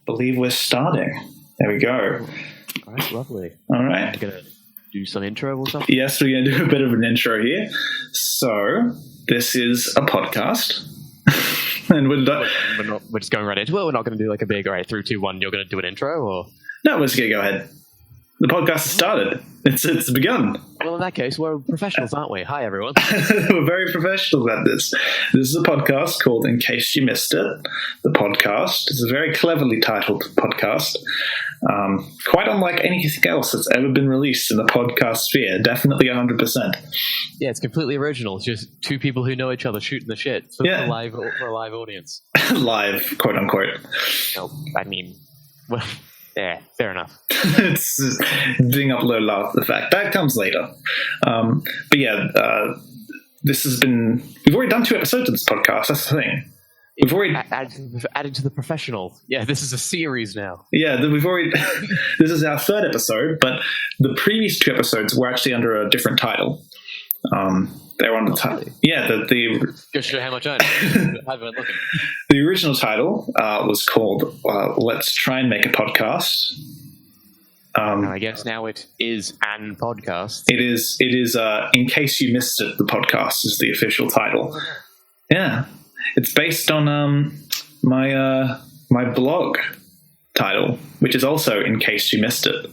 believe we're starting. There we go. All right, lovely. All right. I'm going to do some intro or something? Yes, we're going to do a bit of an intro here. So, this is a podcast. And we're just going right into it. We're not going to do like a big, all right, 3, 2, 1, you're going to do an intro, or? No, we're just going to go ahead. The podcast has started. It's begun. Well, in that case, we're professionals, aren't we? Hi, everyone. We're very professional at this. This is a podcast called In Case You Missed It. The podcast is a very cleverly titled podcast. Quite unlike anything else that's ever been released in the podcast sphere. Definitely 100%. Yeah, it's completely original. It's just two people who know each other shooting the shit for a live audience. Live, quote unquote. No, I mean, well, yeah, fair enough. It's being uploaded after the fact. That comes later. But yeah, this has been... We've already done 2 episodes of this podcast. That's the thing. We've already added to the professional. Yeah, this is a series now. Yeah, we've already. This is our 3rd episode, but the previous 2 episodes were actually under a different title. They were on the title. Really? Yeah, the Just show how much I know. I've been looking. The original title was called "Let's Try and Make a Podcast." I guess now it is an podcast. It is. In case you missed it, the podcast is the official title. Yeah. It's based on my blog title, which is also In Case You Missed It.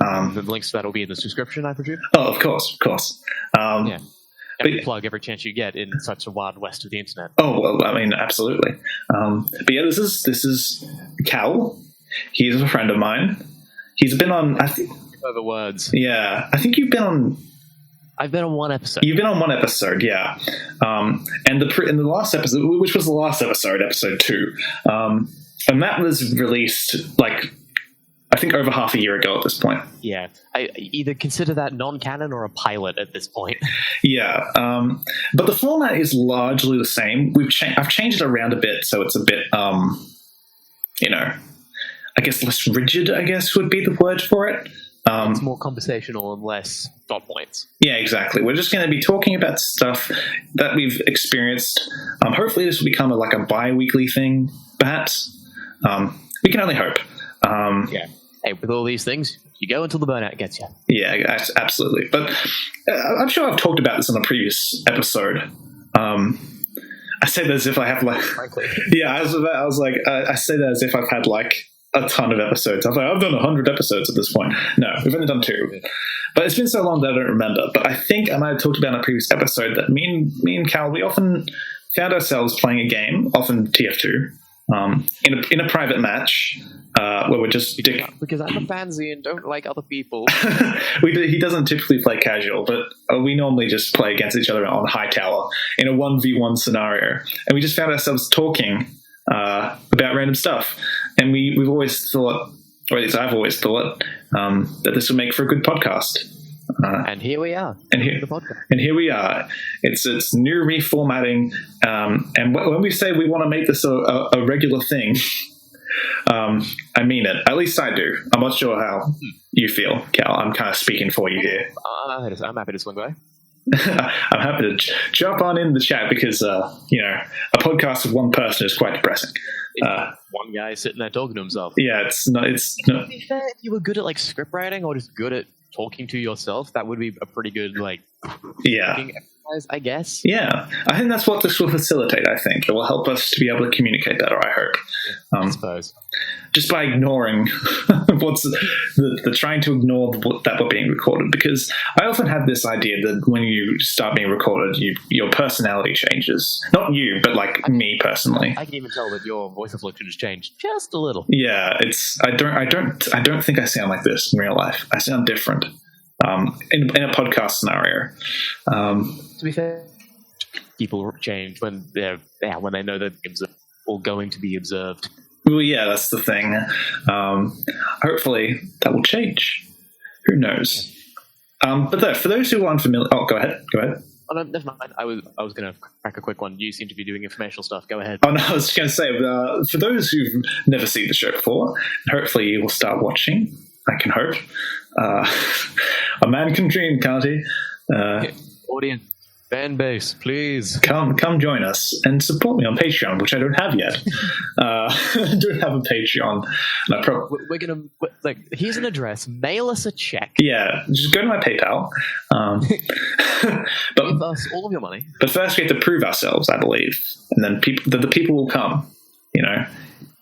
The links to that will be in the description, I presume? Oh, of course. Yeah. Plug every chance you get in such a wild west of the internet. Oh, well, I mean, absolutely. But yeah, this is Cal. He's a friend of mine. He's been on... Over words. Yeah. I think you've been on... I've been on 1 episode. You've been on 1 episode, yeah. And in the last episode, which was the last episode 2, and that was released, I think over half a year ago at this point. Yeah. I either consider that non-canon or a pilot at this point. Yeah. But the format is largely the same. I've changed it around a bit, so it's a bit, I guess less rigid, I guess would be the word for it. It's more conversational and less dot points. Yeah, exactly. We're just going to be talking about stuff that we've experienced. Hopefully this will become a bi-weekly thing, perhaps. We can only hope. Yeah. Hey, with all these things, you go until the burnout gets you. Yeah, absolutely. But I'm sure I've talked about this on a previous episode. I say that as if I have Frankly. Yeah, I was like, I say that as if I've had a ton of episodes. I've done 100 episodes at this point. No, we've only done 2. But it's been so long that I don't remember. But I think I might have talked about in a previous episode that me and Cal, we often found ourselves playing a game, often TF2, in a private match where we're just... Because I'm a pansy and don't like other people. He doesn't typically play casual, but we normally just play against each other on Hightower in a 1v1 scenario. And we just found ourselves talking about random stuff. And we've always thought, or at least I've always thought, that this would make for a good podcast. And here we are. And here we are. It's new reformatting. And when we say we want to make this a regular thing, I mean it. At least I do. I'm not sure how you feel, Cal. I'm kind of speaking for you here. I'm happy to swing by. I'm happy to jump on in the chat because, a podcast with one person is quite depressing. One guy sitting there talking to himself. Yeah, it's not. To be fair, if you were good at script writing or just good at talking to yourself, that would be a pretty good exercise, I guess. Yeah, I think that's what this will facilitate. I think it will help us to be able to communicate better. I hope. I suppose. Just by ignoring what's the trying to ignore that we're being recorded, because I often have this idea that when you start being recorded, your personality changes. Not you, but me personally. I can even tell that your voice inflection has changed just a little. Yeah, I don't think I sound like this in real life. I sound different in a podcast scenario. To be fair, people change when they know that they're going to be observed. Well, yeah, that's the thing. Hopefully that will change. Who knows? But for those who are unfamiliar... Oh, go ahead. Oh, no, never mind. I was going to crack a quick one. You seem to be doing informational stuff. Go ahead. Oh, no, I was just going to say, for those who've never seen the show before, hopefully you will start watching. I can hope. A man can dream, can't he? Audience, Fan base, please. Come join us and support me on Patreon, which I don't have yet. I don't have a Patreon. We're gonna here's an address. Mail us a check. Yeah, just go to my PayPal. But give us all of your money. But first, we have to prove ourselves, I believe, and then the people will come. You know.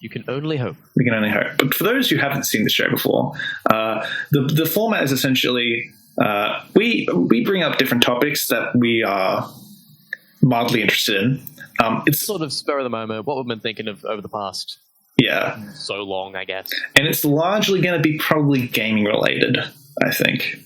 You can only hope. We can only hope. But for those who haven't seen the show before, the format is essentially. We bring up different topics that we are mildly interested in. It's sort of spur of the moment, what we've been thinking of over the past so long, I guess. And it's largely going to be probably gaming related, I think.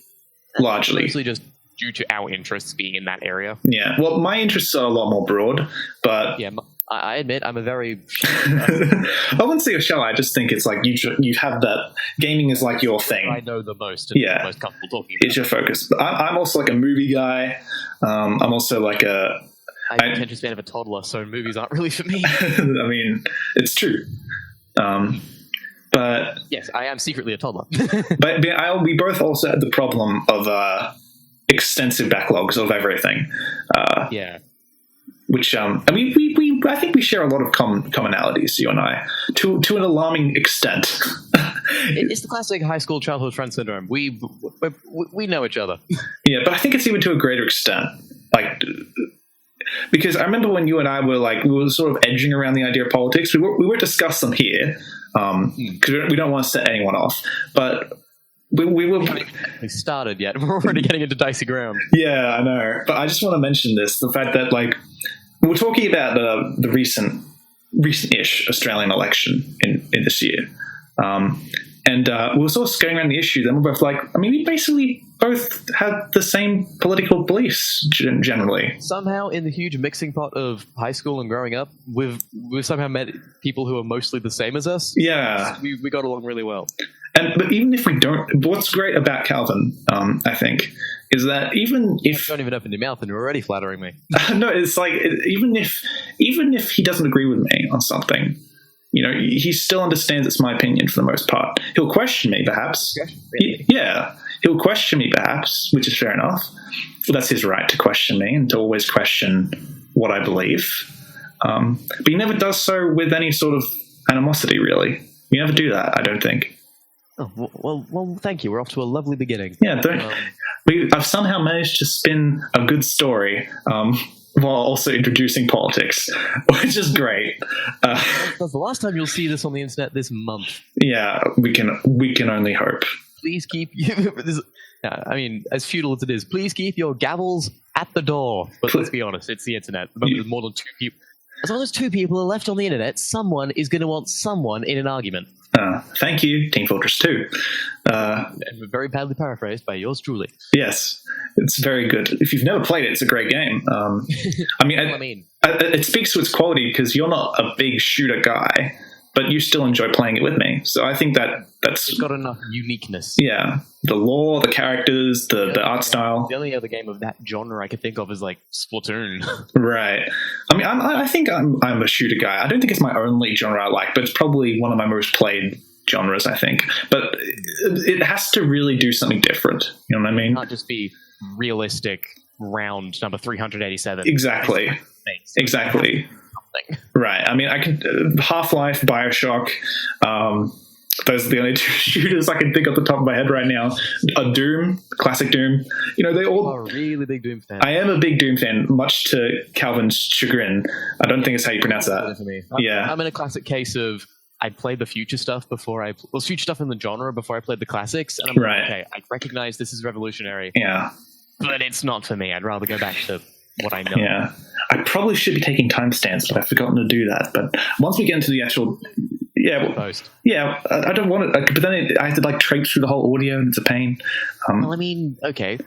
Largely. Mostly just due to our interests being in that area. Yeah. Well, my interests are a lot more broad, but... Yeah, I admit I'm a very... I wouldn't say a shell. I just think it's like you have that... Gaming is like your thing. I know the most and the most comfortable talking about. It's your focus. But I'm also like a movie guy. I'm also like a... I'm an attention span of a toddler, so movies aren't really for me. I mean, it's true. But... Yes, I am secretly a toddler. but we both also had the problem of extensive backlogs of everything. Yeah. Which I mean, I think we share a lot of commonalities, you and I, to an alarming extent. It's the classic high school childhood friend syndrome. We know each other. Yeah, but I think it's even to a greater extent, like because I remember when you and I were sort of edging around the idea of politics. We won't discuss them here because we don't want to set anyone off, but. We started yet. We're already getting into dicey ground. Yeah, I know. But I just want to mention this, the fact that, we're talking about the recent-ish Australian election in this year. And we were sort of going around the issue. Then we're both we basically both have the same political beliefs, generally. Somehow, in the huge mixing pot of high school and growing up, we've somehow met people who are mostly the same as us. Yeah. We got along really well. But even if we don't, what's great about Calvin, I think, is that even if you don't even open your mouth and you're already flattering me. No, it's even if he doesn't agree with me on something, he still understands it's my opinion for the most part. He'll question me, perhaps. He'll question me, perhaps, which is fair enough. That's his right to question me and to always question what I believe. But he never does so with any sort of animosity, really. You never do that, I don't think. Oh, well, thank you. We're off to a lovely beginning. Yeah, I've somehow managed to spin a good story while also introducing politics, which is great. That's the last time you'll see this on the internet this month. Yeah, we can only hope. Please keep as futile as it is, please keep your gavels at the door. But let's be honest, it's the internet. There's more than two people. As long as two people are left on the internet, someone is going to want someone in an argument. Thank you, Team Fortress 2. And very badly paraphrased by yours truly. Yes, it's very good. If you've never played it, it's a great game. It speaks to its quality because you're not a big shooter guy, but you still enjoy playing it with me. So I think that's... It's got enough uniqueness. Yeah. The lore, the characters, the art style. The only other game of that genre I could think of is Splatoon. Right. I mean, I think I'm a shooter guy. I don't think it's my only genre I like, but it's probably one of my most played genres, I think. But it has to really do something different. You know what I mean? It can't just be realistic round number 387. Exactly. Exactly. Right. I mean, I can Half-Life, BioShock. Those are the only two shooters I can think off the top of my head right now. Doom, classic Doom. They all. I'm a really big Doom fan. I am a big Doom fan, much to Calvin's chagrin. I don't think it's how you pronounce that. For me. Yeah, I'm in a classic case of I played the future stuff future stuff in the genre before I played the classics, and I'm okay, I recognize this is revolutionary. Yeah, but it's not for me. I'd rather go back to what I know. Yeah, I probably should be taking timestamps, but I've forgotten to do that. But once we get into the actual, I don't want it. But then I have to traipse through the whole audio, and it's a pain. Okay.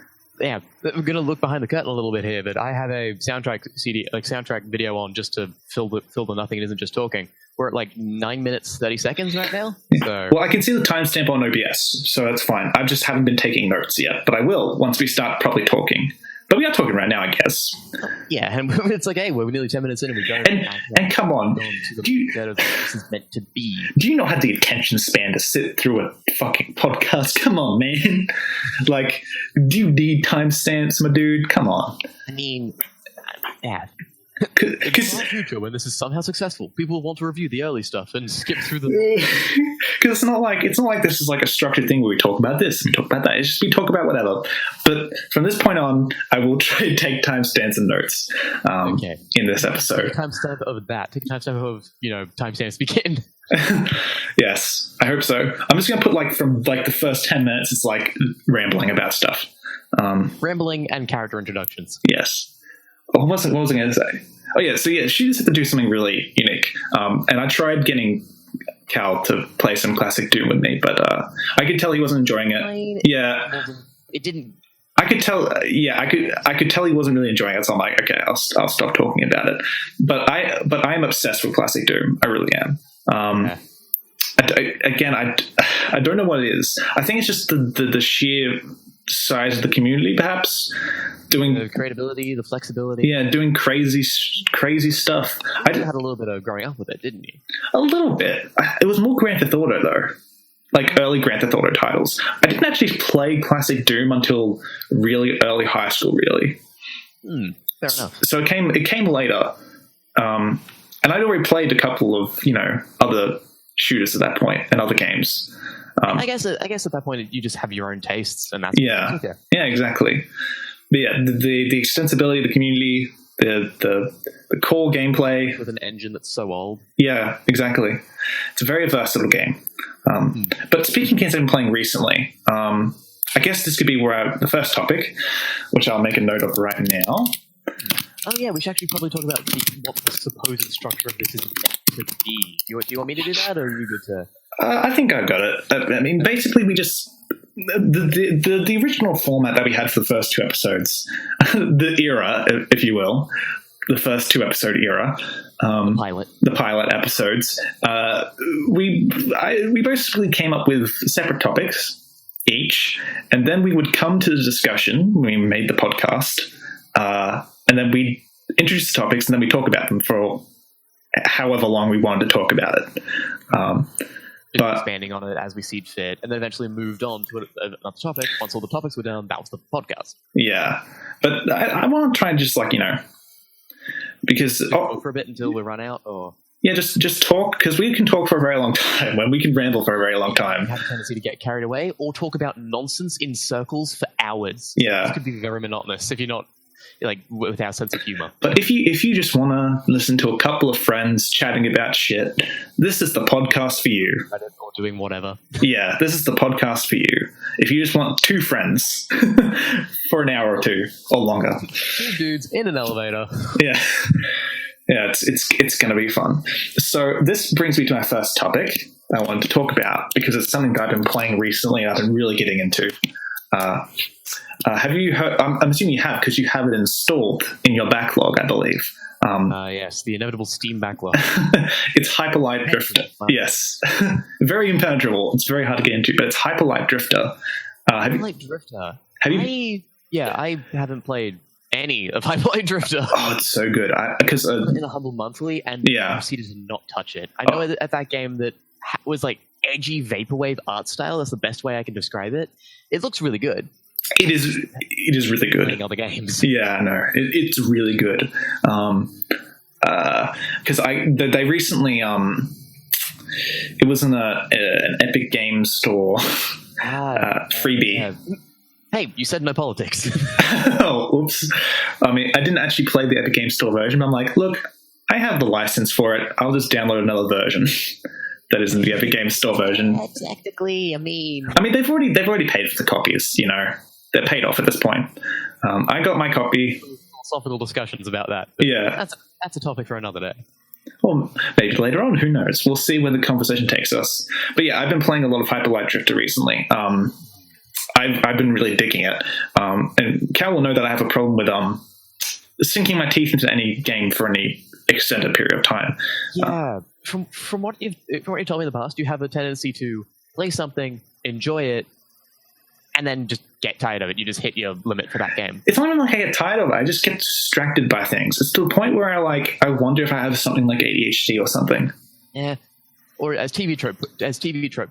Yeah, we're going to look behind the curtain a little bit here, but I have a soundtrack CD, soundtrack video on just to fill the nothing. It isn't just talking. We're at 9 minutes 30 seconds right now. So. Well, I can see the timestamp on OBS, so that's fine. I just haven't been taking notes yet, but I will once we start properly talking. But we are talking right now, I guess. Yeah, and it's hey, we're nearly 10 minutes in, and we don't. And come on, this is meant to be. Do you not have the attention span to sit through a fucking podcast? Come on, man. Do you need timestamps, my dude? Come on. I mean, Yeah. In the Because far future, when this is somehow successful, people will want to review the early stuff and skip through the. it's not like this is like a structured thing where we talk about this and we talk about that. It's just we talk about whatever. But from this point on, I will try to take timestamps and notes in this episode. Take a timestamp of that. Take a timestamp of timestamps begin. Yes, I hope so. I'm just gonna put from the first 10 minutes. It's like rambling about stuff. Rambling and character introductions. Yes. What was I going to say? Oh, yeah. So, yeah, she just had to do something really unique. And I tried getting Cal to play some classic Doom with me, but I could tell he wasn't enjoying it. Yeah. It didn't. I could tell. Yeah, I could tell he wasn't really enjoying it. So I'm like, okay, I'll stop talking about it. But I am obsessed with classic Doom. I really am. I don't know what it is. I think it's just the sheer size of the community, perhaps. Doing the creatability, the flexibility. Yeah, doing crazy stuff. I had a little bit of growing up with it, didn't you? A little bit. It was more Grand Theft Auto, though. Like early Grand Theft Auto titles. I didn't actually play classic Doom until really early high school, really. Fair enough. So it came later. And I'd already played a couple of, other shooters at that point and other games. I guess at that point you just have your own tastes, and that's yeah, exactly. But yeah, the extensibility of the community, the core gameplay with an engine that's so old. Yeah, exactly. It's a very versatile game. But speaking of games I've been playing recently, I guess this could be the first topic, which I'll make a note of right now. Oh yeah, we should actually probably talk about what the supposed structure of this is meant to be. Do you want me to do that, or are you good to? I think I've got it. I mean, basically, we just the original format that we had for the first two episodes, the era, if you will, the first 2-episode era, the pilot episodes. We basically came up with separate topics each, and then we would come to the discussion when we made the podcast, and then we introduce the topics, and then we talk about them for however long we wanted to talk about it. But expanding on it as we see fit, and then eventually moved on to another topic. Once all the topics were done, that was the podcast. Yeah, but I want to try and just because go for a bit until we run out, or just talk, because we can talk for a very long time. When we can ramble for a very long time, we have a tendency to get carried away or talk about nonsense in circles for hours. Yeah, this could be very monotonous if you're not with our sense of humor. But if you just want to listen to a couple of friends chatting about shit, this is the podcast for you. Or doing whatever. Yeah, this is the podcast for you. If you just want two friends for an hour or two or longer. Two dudes in an elevator. Yeah. Yeah, it's going to be fun. So this brings me to my first topic I wanted to talk about, because it's something that I've been playing recently and I've been really getting into. Have you heard? I'm assuming you have, because you have it installed in your backlog, I believe. Yes, the inevitable Steam backlog. It's Hyperlight Drifter. Yes, very impenetrable. It's very hard to get into, but it's Hyperlight Drifter. Hyperlight Drifter. Have you? I haven't played any of Hyperlight Drifter. Oh, it's so good. Because in a Humble Monthly, and I proceeded to not touch it. I know at that game that was edgy vaporwave art style. That's the best way I can describe it. It looks really good. It is really good. Playing other games. Yeah, no, it's really good. Because they recently it was in an Epic Games Store freebie. Yeah. Hey, you said no politics. Oh, oops. I mean, I didn't actually play the Epic Games Store version, but I'm like, look, I have the license for it. I'll just download another version that isn't the Epic Games Store version. Technically, I mean, they've already paid for the copies. They're paid off at this point. I got my copy. Philosophical discussions about that. Yeah, that's a topic for another day. Or maybe later on. Who knows? We'll see where the conversation takes us. But yeah, I've been playing a lot of Hyperlight Drifter recently. I've been really digging it. And Cal will know that I have a problem with sinking my teeth into any game for any extended period of time. Yeah. From what you've told me in the past, you have a tendency to play something, enjoy it, and then just get tired of it. You just hit your limit for that game. It's not even I get tired of it. I just get distracted by things. It's to the point where I wonder if I have something like ADHD or something. Yeah. or as TV trope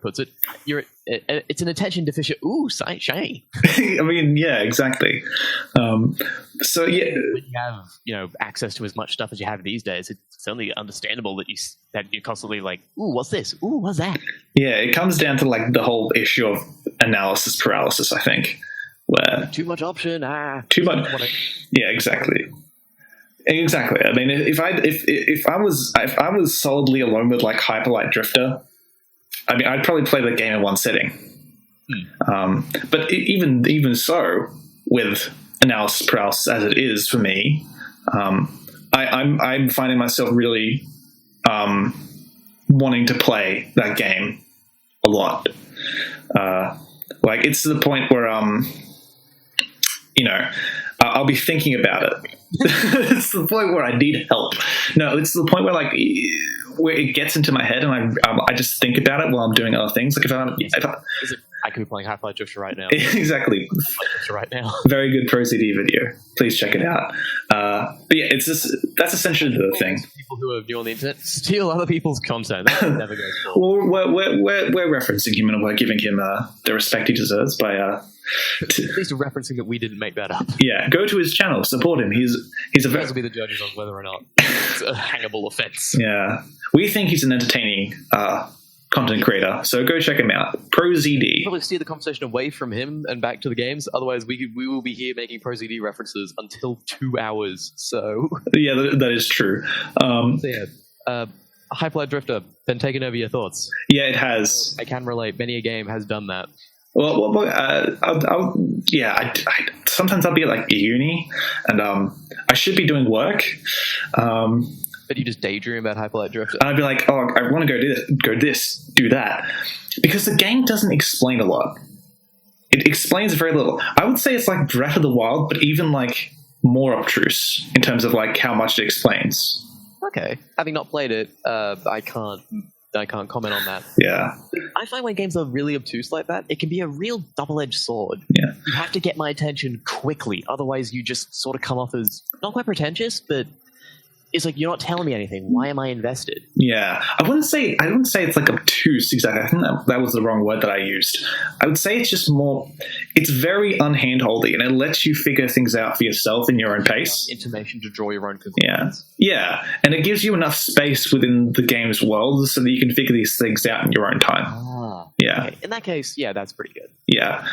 puts it, it's an attention deficient. Ooh, shiny. I mean, yeah, exactly. So yeah, when you have access to as much stuff as you have these days, it's only understandable that you're constantly like, ooh, what's this? Ooh, what's that? Yeah, it comes down to like the whole issue of analysis paralysis, I think, where too much option. Too much. Yeah, exactly. Exactly. I mean, if I was solidly alone with like Hyperlight Drifter, I mean, I'd probably play the game in one setting. But even so, with analysis paralysis as it is for me, I'm finding myself really wanting to play that game a lot. Like it's to the point where I'll be thinking about it. It's the point where I need help. No, it's the point where where it gets into my head and I just think about it while I'm doing other things. Like I could be playing Half-Life Drifter right now. Exactly. Right now. Very good Pro CD video. Please check it out. But yeah, that's essentially the thing. People who are new on the internet steal other people's content. That never goes forward. Well, we're referencing him and we're giving him the respect he deserves by at least referencing that we didn't make that up. Yeah, go to his channel, support him. He's a will be the judges on whether or not it's a hangable offense. Yeah, we think he's an entertaining content creator, so go check him out. ProZD. Probably steer the conversation away from him and back to the games. Otherwise, we will be here making ProZD references until 2 hours. So yeah, that is true. Hyperlight Drifter been taking over your thoughts. Yeah, it has. I can relate. Many a game has done that. Well, sometimes I'll be at like uni, and I should be doing work. But you just daydream about Hyperlight Drifter. I'd be like, oh, I want to do that, because the game doesn't explain a lot. It explains very little. I would say it's like Breath of the Wild, but even like more obtruse in terms of like how much it explains. Okay, having not played it, I can't comment on that. Yeah. I find when games are really obtuse like that, it can be a real double-edged sword. Yeah. You have to get my attention quickly, otherwise you just sort of come off as not quite pretentious, but it's like you're not telling me anything. Why am I invested? Yeah, I wouldn't say it's like obtuse exactly. I think that was the wrong word that I used. I would say it's just more. It's very unhandholdy, and it lets you figure things out for yourself in your own pace. Information to draw your own conclusions. Yeah, and it gives you enough space within the game's world so that you can figure these things out in your own time. Yeah. Okay. In that case, yeah, that's pretty good. Yeah.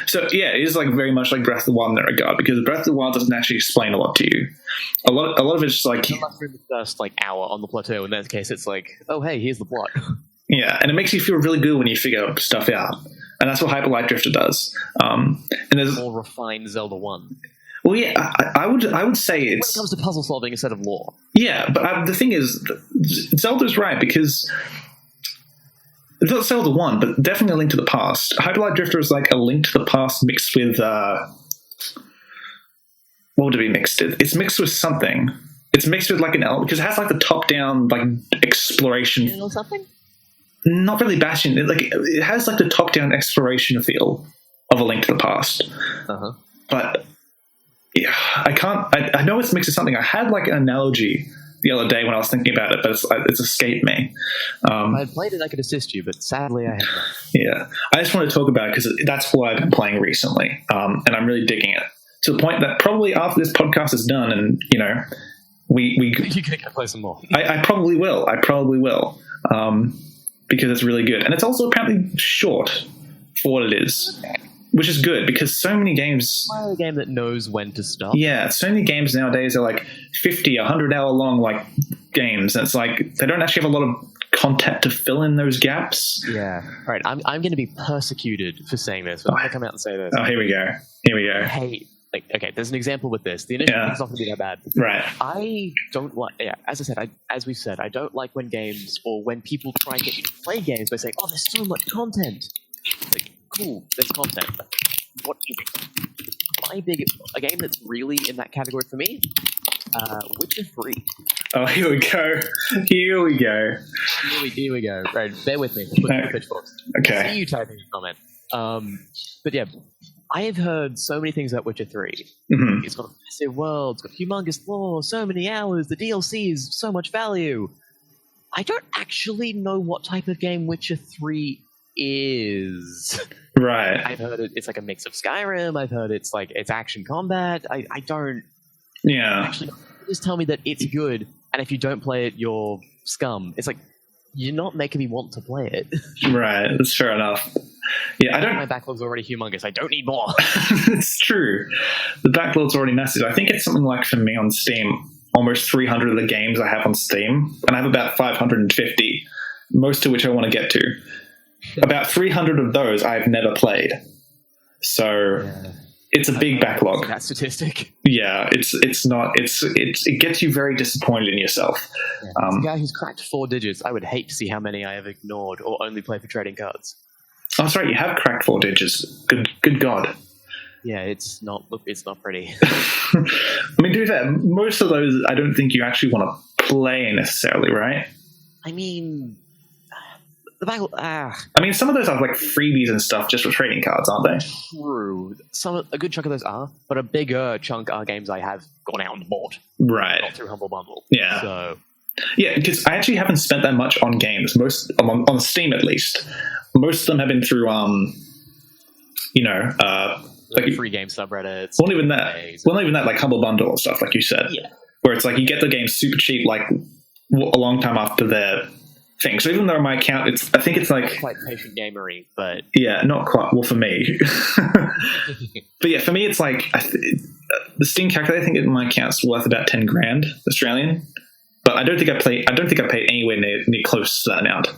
So yeah, it is like very much like Breath of the Wild in that regard, because Breath of the Wild doesn't actually explain a lot to you. A lot of it's just like the first hour on the plateau. In that case, it's like, oh hey, here's the plot. Yeah, and it makes you feel really good when you figure stuff out, and that's what Hyperlight Drifter does. And there's more refined Zelda 1. Well, yeah, I would say it's when it comes to puzzle solving instead of lore. Yeah, but the thing is, Zelda's right, because it's not Zelda 1, but definitely A Link to the Past. Hyperlight Drifter is like A Link to the Past mixed with what would it be mixed with? It's mixed with something. It's mixed with like an element, because it has like the top-down like exploration. Or something? Not really Bastion. It has like the top-down exploration feel of A Link to the Past. But yeah, I know it's mixed with something. I had like an analogy the other day when I was thinking about it, but it's escaped me. If I had played it, I could assist you, but sadly I haven't. Yeah, I just want to talk about it because that's what I've been playing recently, and I'm really digging it to the point that probably after this podcast is done, and you're gonna go play some more. I probably will. Because it's really good, and it's also apparently short for what it is. Which is good, because so many games... A game that knows when to stop. Yeah, so many games nowadays are like 50, 100-hour long games, and it's like they don't actually have a lot of content to fill in those gaps. Yeah. All right, I'm going to be persecuted for saying this, but I'm going to come out and say this. Oh, here we go. Hey, okay, there's an example with this. The initial thing's not going to be that bad. Right. I don't like... Yeah, as I said, as we've said, I don't like when games, or when people try and get you to play games by saying, oh, there's so much content. It's like, cool, there's content. What is it? A game that's really in that category for me? Witcher 3. Oh, here we go. Here we go. Right, bear with me. Put the pitchforks. Okay. I see you typing a comment. But yeah, I have heard so many things about Witcher 3. Mm-hmm. It's got a massive world, it's got humongous lore, so many hours, the DLC is so much value. I don't actually know what type of game Witcher 3 is. Right. I've heard it's like a mix of Skyrim. I've heard it's action combat. I don't actually just tell me that it's good, and if you don't play it, you're scum. It's like, you're not making me want to play it. Right, that's fair enough. Yeah, I don't. My backlog's already humongous. I don't need more. It's true. The backlog's already massive. I think it's something like, for me on Steam, almost 300 of the games I have on Steam, and I have about 550, most of which I want to get to. About 300 of those I've never played. So it's a big backlog. That statistic. Yeah, it gets you very disappointed in yourself. Yeah. As a guy who's cracked 4 digits, I would hate to see how many I have ignored or only play for trading cards. Oh, that's right, you have cracked 4 digits. Good God. Yeah, it's not pretty. I mean, to be fair, most of those I don't think you actually want to play necessarily, right? I mean, the battle. I mean, some of those are like freebies and stuff just for trading cards, aren't they? True. A good chunk of those are, but a bigger chunk are games I have gone out and bought. Right. Not through Humble Bundle. Yeah. So. Yeah, because I actually haven't spent that much on games, most on Steam at least. Most of them have been through, like free game subreddits. Not even that, like Humble Bundle and stuff, like you said. Yeah. Where it's like you get the game super cheap, like a long time after their thing. So even though my account, I think it's like not quite patient gamery, but yeah, not quite. Well, for me, but yeah, for me, it's like the Steam calculator. I think my account's worth about 10 grand Australian, but I don't think I paid anywhere near close to that amount.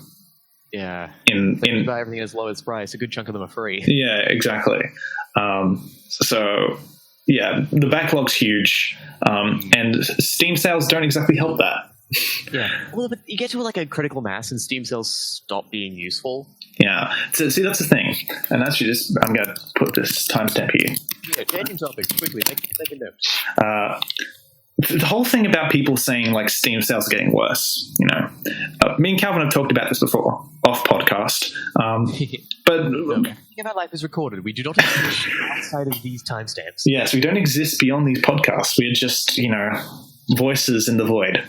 Yeah, in you buy everything as low as price, a good chunk of them are free. Yeah, exactly. So yeah, the backlog's huge, and Steam sales don't exactly help that. Yeah, well, but you get to like a critical mass, and Steam sales stop being useful. Yeah, so see, that's the thing, and actually, I'm going to put this timestamp here. Yeah, changing topics quickly. Make a note. The whole thing about people saying like Steam sales are getting worse, me and Calvin have talked about this before off podcast, but our life is recorded. We do not exist outside of these timestamps. Yes, we don't exist beyond these podcasts. We are just voices in the void.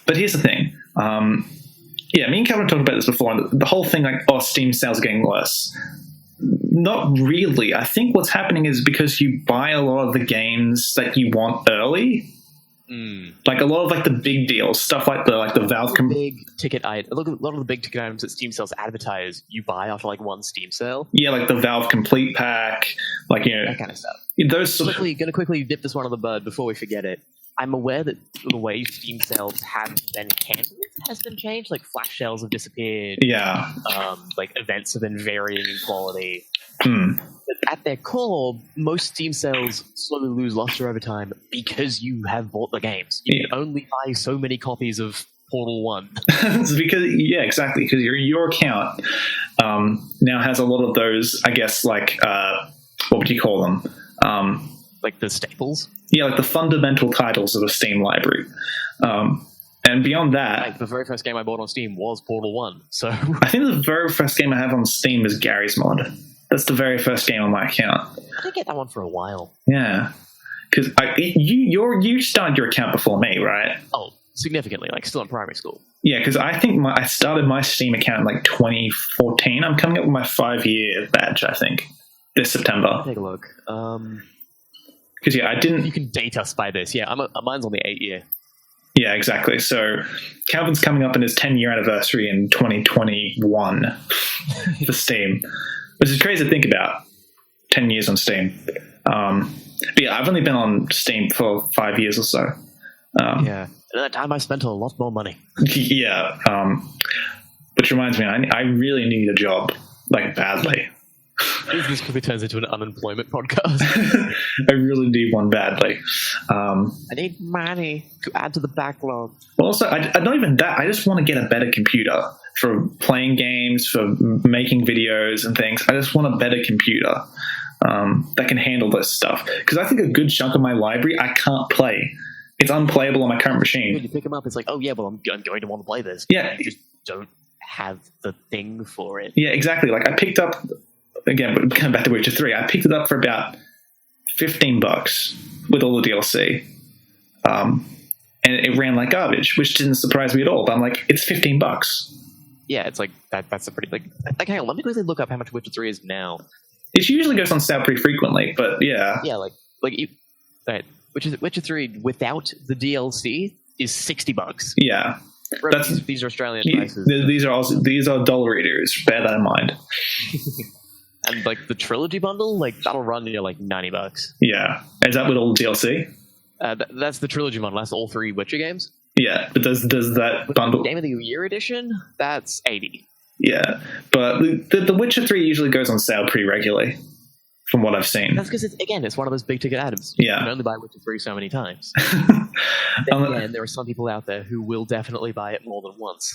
But here's the thing. Me and Calvin have talked about this before. And the whole thing like, Steam sales are getting worse. Not really. I think what's happening is because you buy a lot of the games that you want early. Like a lot of like the big deals, stuff like the Valve big ticket items. Look, a lot of the big ticket items that Steam sales advertise, you buy after like one Steam sale. Yeah, like the Valve Complete Pack, like that kind of stuff. Those gonna quickly dip this one on the bud before we forget it. I'm aware that the way Steam sales have been handled has been changed. Like flash sales have disappeared. Yeah. Like events have been varying in quality. But at their core, most Steam sales slowly lose luster over time because you have bought the games. You can only buy so many copies of Portal 1. It's exactly. Because your account now has a lot of those, I guess, like, what would you call them? Like the staples? Yeah, like the fundamental titles of a Steam library. And beyond that... Like the very first game I bought on Steam was Portal 1, so... I think the very first game I have on Steam is Gary's Mod. That's the very first game on my account. I didn't get that one for a while. Yeah. Because you started your account before me, right? Oh, significantly, like still in primary school. Yeah, because I think I started my Steam account in like 2014. I'm coming up with my 5-year badge, I think, this September. Take a look. Because I didn't... You can date us by this. Yeah, mine's on the 8-year. Yeah, exactly. So Calvin's coming up on his 10-year anniversary in 2021 for Steam, which is crazy to think about. 10 years on Steam. But yeah, I've only been on Steam for 5 years or so. Yeah, and at that time I spent a lot more money. Yeah, which reminds me, I really need a job, like badly. This quickly turns into an unemployment podcast. I really need one badly. I need money to add to the backlog. Well, also, I not even that. I just want to get a better computer for playing games, for making videos and things. I just want a better computer that can handle this stuff. Because I think a good chunk of my library I can't play. It's unplayable on my current machine. When you pick them up, it's like, oh yeah, well I'm going to want to play this. Yeah, you just don't have the thing for it. Yeah, exactly. Like I picked up. Again, coming back to Witcher 3, I picked it up for about $15 with all the DLC. and it ran like garbage, which didn't surprise me at all. But I'm like, it's $15. Yeah, it's like that's a pretty like. Hang on, let me quickly look up how much Witcher 3 is now. It usually goes on sale pretty frequently, but yeah. Yeah, right. Witcher 3 without the DLC is $60. Yeah. These are Australian prices. These are dollar readers. Bear that in mind. And like the trilogy bundle, like that'll run you like $90. Yeah. Is that with all the DLC? That's the trilogy bundle. That's all 3 Witcher games. Yeah, but does that bundle Game of the Year edition? That's $80. Yeah, but the Witcher 3 usually goes on sale pretty regularly, from what I've seen. That's because it's one of those big ticket items. Yeah. You can only buy Witcher 3 so many times. Then again, there are some people out there who will definitely buy it more than once.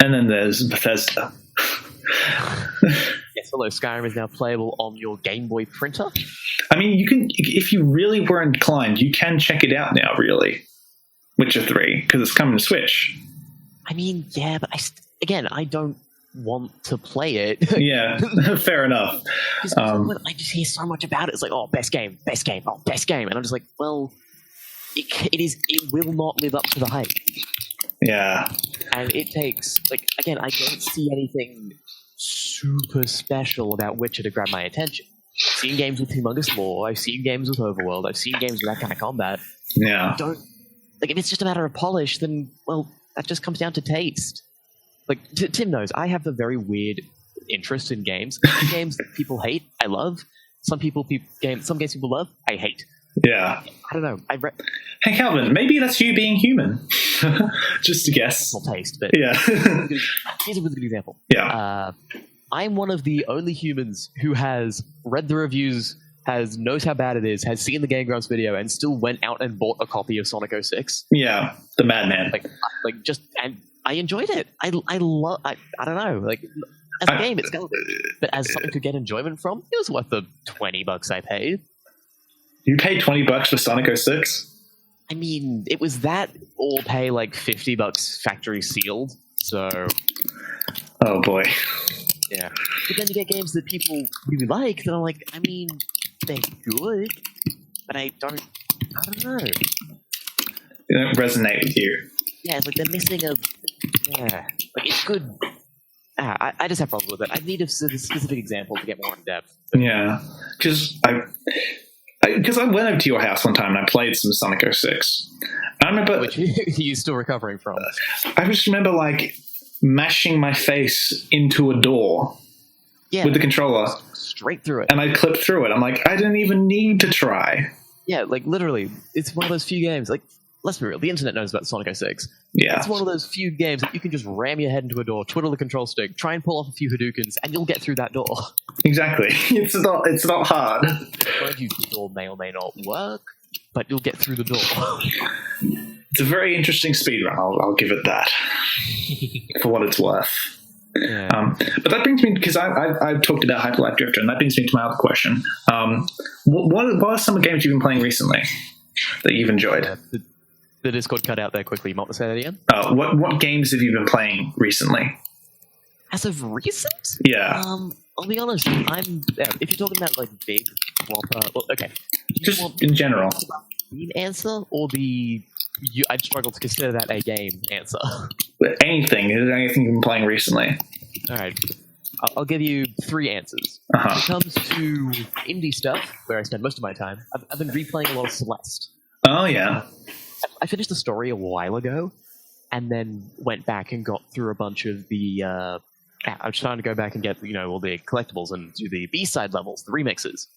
And then there's Bethesda. Yes, hello, Skyrim is now playable on your Game Boy printer. I mean, you can, if you really were inclined, you can check it out now, really. Witcher 3, because it's coming to Switch. I mean, yeah, but I don't want to play it. Yeah, fair enough. I just hear so much about it. It's like, oh, best game, oh, best game. And I'm just like, well, it will not live up to the hype. Yeah. And it takes, like, again, I don't see anything super special about Witcher to grab my attention. I've seen games with humongous lore. I've seen games with overworld. I've seen games with that kind of combat. Yeah. Like, if it's just a matter of polish, then, well, that just comes down to taste. Like, Tim knows, I have a very weird interest in games. Some games that people hate, I love. Some games people love, I hate. Yeah. I don't know. Hey, Calvin, maybe that's you being human. Just to guess. Personal taste, but yeah. Here's a really good example. Yeah. I'm one of the only humans who has read the reviews, knows how bad it is, has seen the Game Grumps video, and still went out and bought a copy of Sonic 06. Yeah, the madman. And I enjoyed it. I don't know. Like, as a game, it's garbage. But as something to get enjoyment from, it was worth the $20 I paid. You paid $20 for Sonic 06? I mean, it was that or pay like $50 factory sealed. So, oh boy. Yeah. But then you get games that people really like that I'm like, I mean, they're good, but I don't know. They don't resonate with you. Yeah, it's like they're missing like it's good. I just have problems with it. I need a specific example to get more in depth. Yeah, because I went over to your house one time and I played some Sonic 06. I remember... Which you're still recovering from. I just remember, like, mashing my face into a door with the controller. Straight through it. And I clipped through it. I'm like, I didn't even need to try. Yeah, like, literally, it's one of those few games, like, let's be real, the internet knows about Sonic 06. Yeah. It's one of those few games that you can just ram your head into a door, twiddle the control stick, try and pull off a few Hadoukens, and you'll get through that door. Exactly. It's not hard. The door may or may not work, but you'll get through the door. It's a very interesting speedrun, I'll give it that. For what it's worth. Yeah. But that brings me, because I've talked about Hyperlight Drifter, and that brings me to my other question. What are some games you've been playing recently that you've enjoyed? The Discord cut out there quickly. You want to say that again? What games have you been playing recently? As of recent? Yeah. I'll be honest. If you're talking about like big proper, well, okay. Just in general. The answer or I'd struggle to consider that a game answer. Anything. Is there anything you've been playing recently? All right. I'll give you 3 answers. Uh-huh. When it comes to indie stuff, where I spend most of my time, I've been replaying a lot of Celeste. Oh, yeah. I finished the story a while ago, and then went back and got through a bunch of the... I was trying to go back and get all the collectibles and do the B-side levels, the remixes.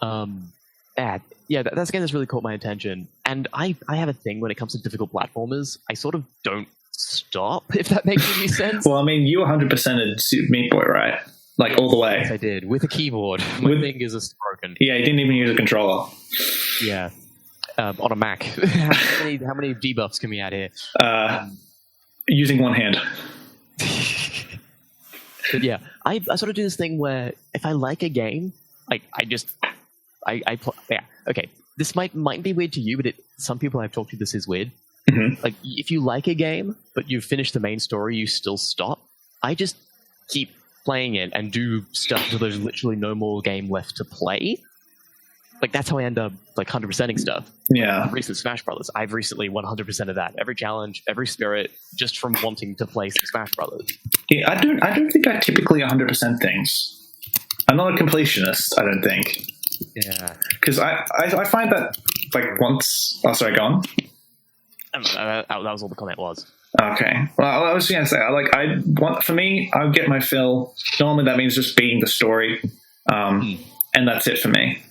That's a game that's really caught my attention. And I have a thing when it comes to difficult platformers. I sort of don't stop, if that makes any sense. Well, I mean, you 100%ed Super Meat Boy, right? Like, all the way. Yes, I did. With a keyboard. My fingers are broken. Yeah, you didn't even use a controller. Yeah. On a Mac. How many debuffs can we add here? Using one hand. But yeah, I sort of do this thing where if I like a game, like I play. Yeah, okay. This might be weird to you, but some people I've talked to, this is weird. Mm-hmm. Like, if you like a game, but you've finished the main story, you still stop. I just keep playing it and do stuff until there's literally no more game left to play. like that's how I end up like 100%ing stuff. Yeah. Recent Smash Brothers, I've recently 100% of that. Every challenge, every spirit, just from wanting to play some Smash Brothers. Yeah, I don't think I typically 100% things. I'm not a completionist, I don't think. Yeah. Because I find that, like, once... Oh, sorry, go on. That was all the comment was. Okay. Well, I was going to say, for me, I'll get my fill. Normally that means just beating the story. And that's it for me.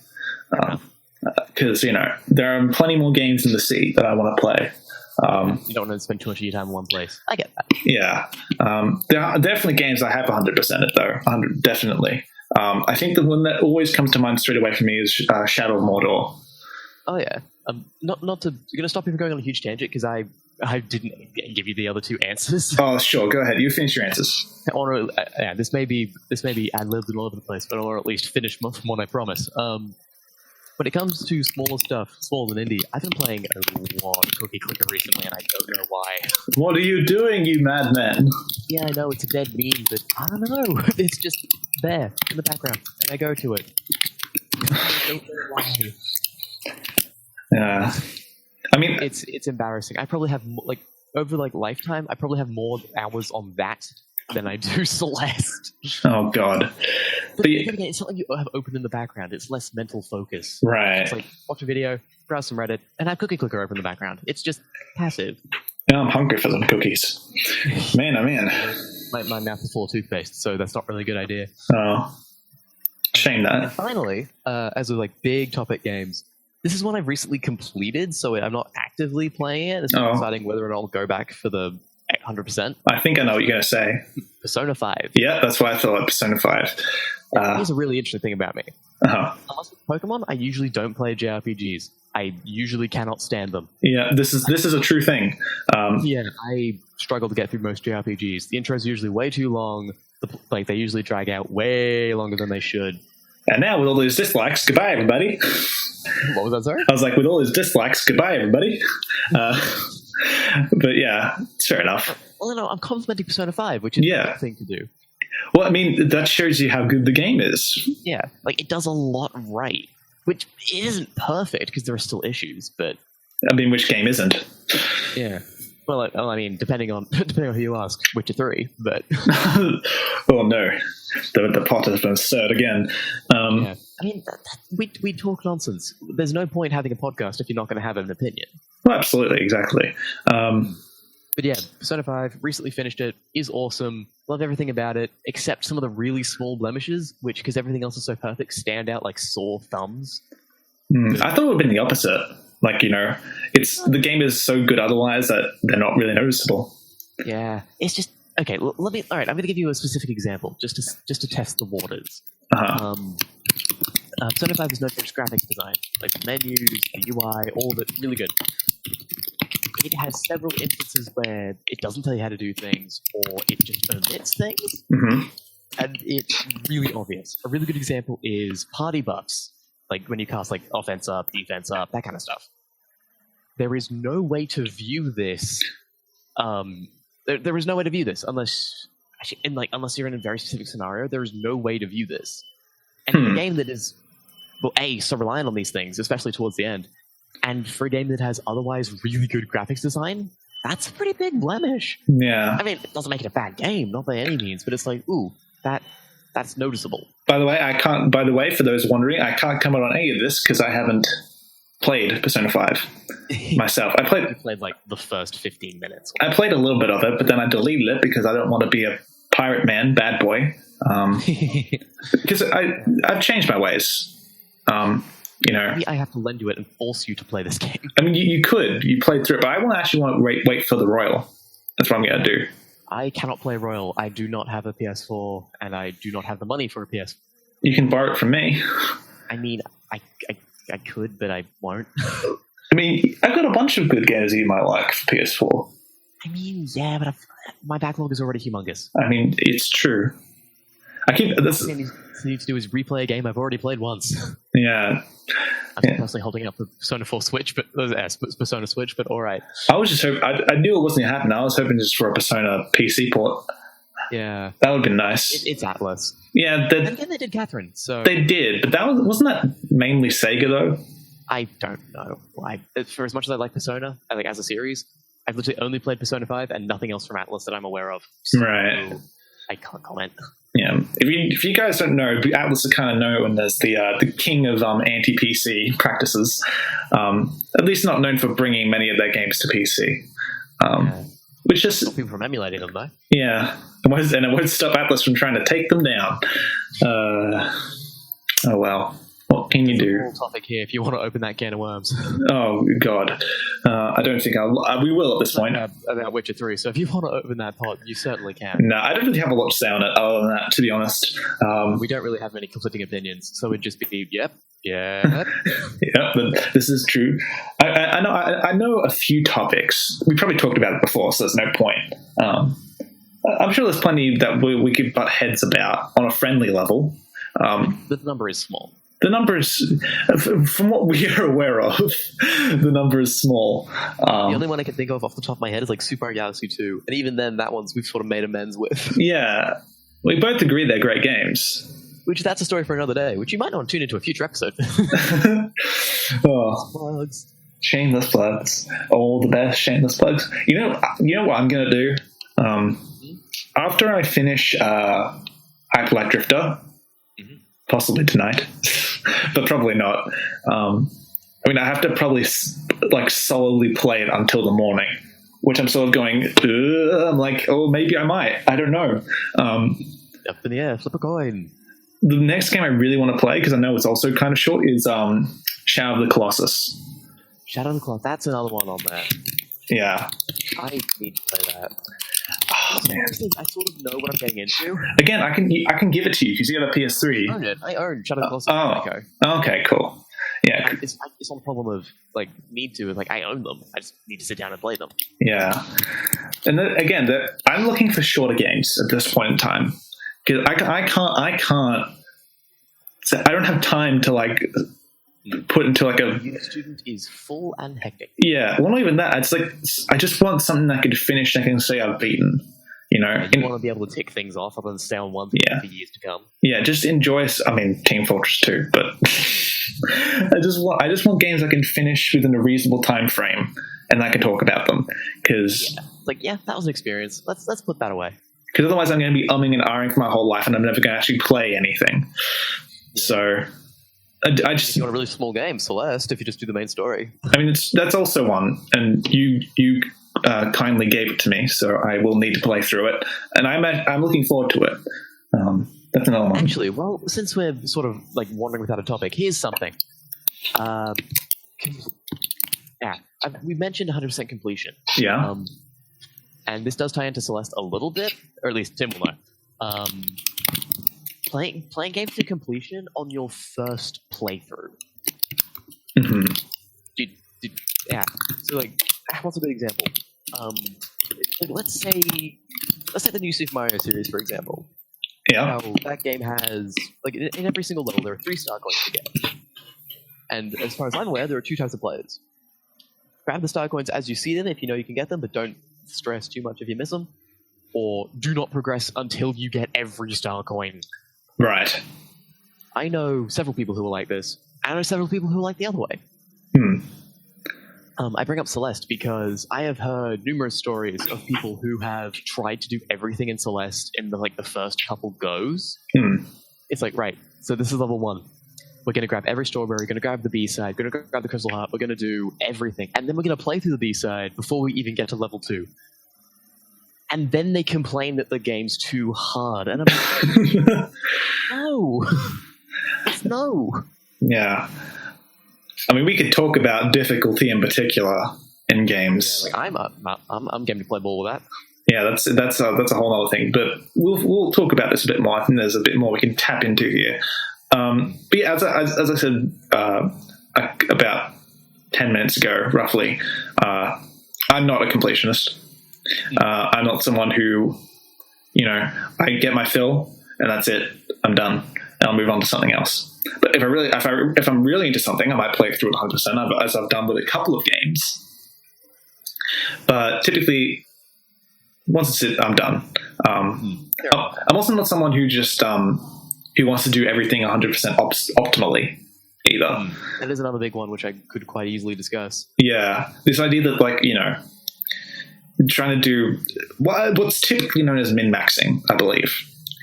Because, there are plenty more games in the sea that I want to play. You don't want to spend too much of your time in one place. I get that. Yeah. There are definitely games I have 100% it, though. 100, definitely. I think the one that always comes to mind straight away for me is Shadow of Mordor. Oh, yeah. Not to... You're going to stop me from going on a huge tangent, because I didn't give you the other two answers. Oh, sure. Go ahead. You finish your answers. Or, this may be ad-libbed all over the place, but or at least finish from what I promise. When it comes to smaller stuff, smaller than indie, I've been playing a lot of Cookie Clicker recently, and I don't know why. What are you doing, you madman? Yeah, I know, it's a dead meme, but I don't know. It's just there, in the background, and I go to it. I don't know why. Yeah. I mean... It's embarrassing. I probably have, over, lifetime, I probably have more hours on that than I do Celeste. Oh, God. But again, it's not like you have open in the background. It's less mental focus. Right. It's like, watch a video, browse some Reddit, and have Cookie Clicker open in the background. It's just passive. Yeah, I'm hungry for some cookies. Man, oh man. My mouth is full of toothpaste, so that's not really a good idea. Oh. Shame that. And finally, as with big topic games, this is one I've recently completed, so I'm not actively playing it. It's not deciding whether or not I'll go back for the 100%. I think I know what you're going to say. Persona 5. Yeah, that's why I thought Persona 5. Here's a really interesting thing about me. Unless it's Pokemon, I usually don't play JRPGs. I usually cannot stand them. Yeah, this is a true thing. Yeah, I struggle to get through most JRPGs. The intros are usually way too long. They usually drag out way longer than they should. And now with all those dislikes, goodbye, everybody. What was that, sorry? I was like, with all those dislikes, goodbye, everybody. But yeah, it's fair enough. Well, no, I'm complimenting Persona 5, which is a good thing to do. Well, I mean, that shows you how good the game is. Yeah, it does a lot right, which isn't perfect because there are still issues, but... I mean, which game isn't? Yeah. Well, I mean, depending on who you ask, Witcher 3, but... Oh, no. The pot has been stirred again. Yeah. I mean, we talk nonsense. There's no point having a podcast if you're not going to have an opinion. Well, absolutely, exactly. But yeah, Persona 5, recently finished it, is awesome, love everything about it, except some of the really small blemishes, which, because everything else is so perfect, stand out like sore thumbs. I thought it would have been the opposite. The game is so good otherwise that they're not really noticeable. Yeah, it's just... Okay, all right, I'm going to give you a specific example, just to test the waters. Persona 5 is known for its graphics design, the menus, the UI, all of it, really good. It has several instances where it doesn't tell you how to do things, or it just omits things, and it's really obvious. A really good example is party buffs, when you cast offense up, defense up, that kind of stuff. There is no way to view this. There is no way to view this unless you're in a very specific scenario. There is no way to view this. And in a game that is, so reliant on these things, especially towards the end, and for a game that has otherwise really good graphics design, that's a pretty big blemish. Yeah. I mean, it doesn't make it a bad game, not by any means, but it's that's noticeable. By the way, for those wondering, I can't comment on any of this because I haven't played Persona 5 myself. I played the first 15 minutes. I played a little bit of it, but then I deleted it because I don't want to be a pirate man, bad boy. Because I've changed my ways. Maybe I have to lend you it and force you to play this game. I mean, you could. You played through it, but I want to wait for the Royal. That's what I'm going to do. I cannot play Royal. I do not have a PS4, and I do not have the money for a PS4. You can borrow it from me. I mean, I could, but I won't. I mean, I've got a bunch of good games that you might like for PS4. I mean, yeah, but my backlog is already humongous. I mean, it's true. All I need to do is replay a game I've already played once. Yeah. I'm personally holding up the Persona 4 Switch, but Persona Switch, but all right. I was just hoping. I knew it wasn't going to happen. I was hoping just for a Persona PC port. Yeah, that would have been nice. It's Atlas. Yeah, And again, they did Catherine, so they did, but wasn't that mainly Sega though? I don't know. For as much as I like Persona, as a series, I've literally only played Persona 5 and nothing else from Atlas that I'm aware of. So Right. I can't comment. Yeah, if you guys don't know, Atlas are kind of known as the king of anti-PC practices. At least not known for bringing many of their games to PC. Which just Stop people from emulating them, though. Yeah, and it won't stop Atlas from trying to take them down. Oh well, what can you do? There's a whole topic here if you want to open that can of worms. Oh God, I don't think we will at this point. About Witcher 3, so if you want to open that pod, you certainly can. No, I don't really have a lot to say on it other than that, to be honest. We don't really have many conflicting opinions, so it'd just be, yep. Yeah, this is true. I know a few topics. We probably talked about it before, so there's no point. I'm sure there's plenty that we could butt heads about on a friendly level. The number is small. The number is, from what we are aware of, the number is small. The only one I can think of off the top of my head is like Super Mario Galaxy 2, and even then, that one's we've sort of made amends with. Yeah, we both agree they're great games. Which that's a story for another day, which you might want to tune into a future episode. Plugs. Shameless plugs. All the best shameless plugs. You know what I'm going to do? After I finish Hyperlight Drifter, possibly tonight, but probably not. I have to probably solidly play it until the morning, which I'm sort of going, I'm like, oh, maybe I might. I don't know. Up in the air, flip a coin. The next game I really want to play, because I know it's also kind of short, is Shadow of the Colossus. Shadow of the Colossus, that's another one on there. Yeah. I need to play that. Oh, man. I sort of know what I'm getting into. Again, I can give it to you because you have a PS3. I own Shadow of the Colossus. Okay, cool. Yeah. It's not a problem of need to. I own them. I just need to sit down and play them. Yeah. And again, I'm looking for shorter games at this point in time. Because I don't have time to put into a student is full and hectic. Yeah, well, not even that. It's I just want something I could finish and I can say I've beaten. You want to be able to tick things off rather than stay on one thing for years to come. Yeah, just enjoy. Team Fortress 2, but I just want games I can finish within a reasonable time frame and I can talk about them. Because that was an experience. Let's put that away. Because otherwise I'm going to be umming and ahhing for my whole life and I'm never going to actually play anything. Yeah. So I just... If you want a really small game, Celeste, if you just do the main story. That's also one. And you kindly gave it to me, so I will need to play through it. And I'm looking forward to it. That's another one. Actually, well, since we're sort of wandering without a topic, here's something. We mentioned 100% completion. Yeah. And this does tie into Celeste a little bit, or at least Tim will know. Playing games to completion on your first playthrough. Mm-hmm. So what's a good example? Let's say the new Super Mario series, for example. Yeah. How that game has in every single level there are 3 star coins to get. And as far as I'm aware, there are 2 types of players. Grab the star coins as you see them if you know you can get them, but don't stress too much if you miss them, or do not progress until you get every star coin. Right. I know several people who are like this. I know several people who are like the other way. I bring up Celeste because I have heard numerous stories of people who have tried to do everything in Celeste in the first couple goes. It's right, so this is level 1. We're going to grab every strawberry, going to grab the B-side, going to grab the crystal heart, we're going to do everything. And then we're going to play through the B-side before we even get to level 2. And then they complain that the game's too hard. And I'm like, no. No. Yeah. We could talk about difficulty in particular in games. I'm game to play ball with that. Yeah, that's a whole other thing. But we'll talk about this a bit more. I think there's a bit more we can tap into here. But yeah, as I said about 10 minutes ago, roughly, I'm not a completionist. I'm not someone who, I get my fill and that's it. I'm done, and I'll move on to something else. But if I'm really into something, I might play through it 100%, as I've done with a couple of games. But typically, once it's it, I'm done. I'm also not someone who just who wants to do everything 100% optimally either. That is another big one, which I could quite easily discuss. Yeah, this idea that, like, you know, trying to do what's typically known as min-maxing, I believe.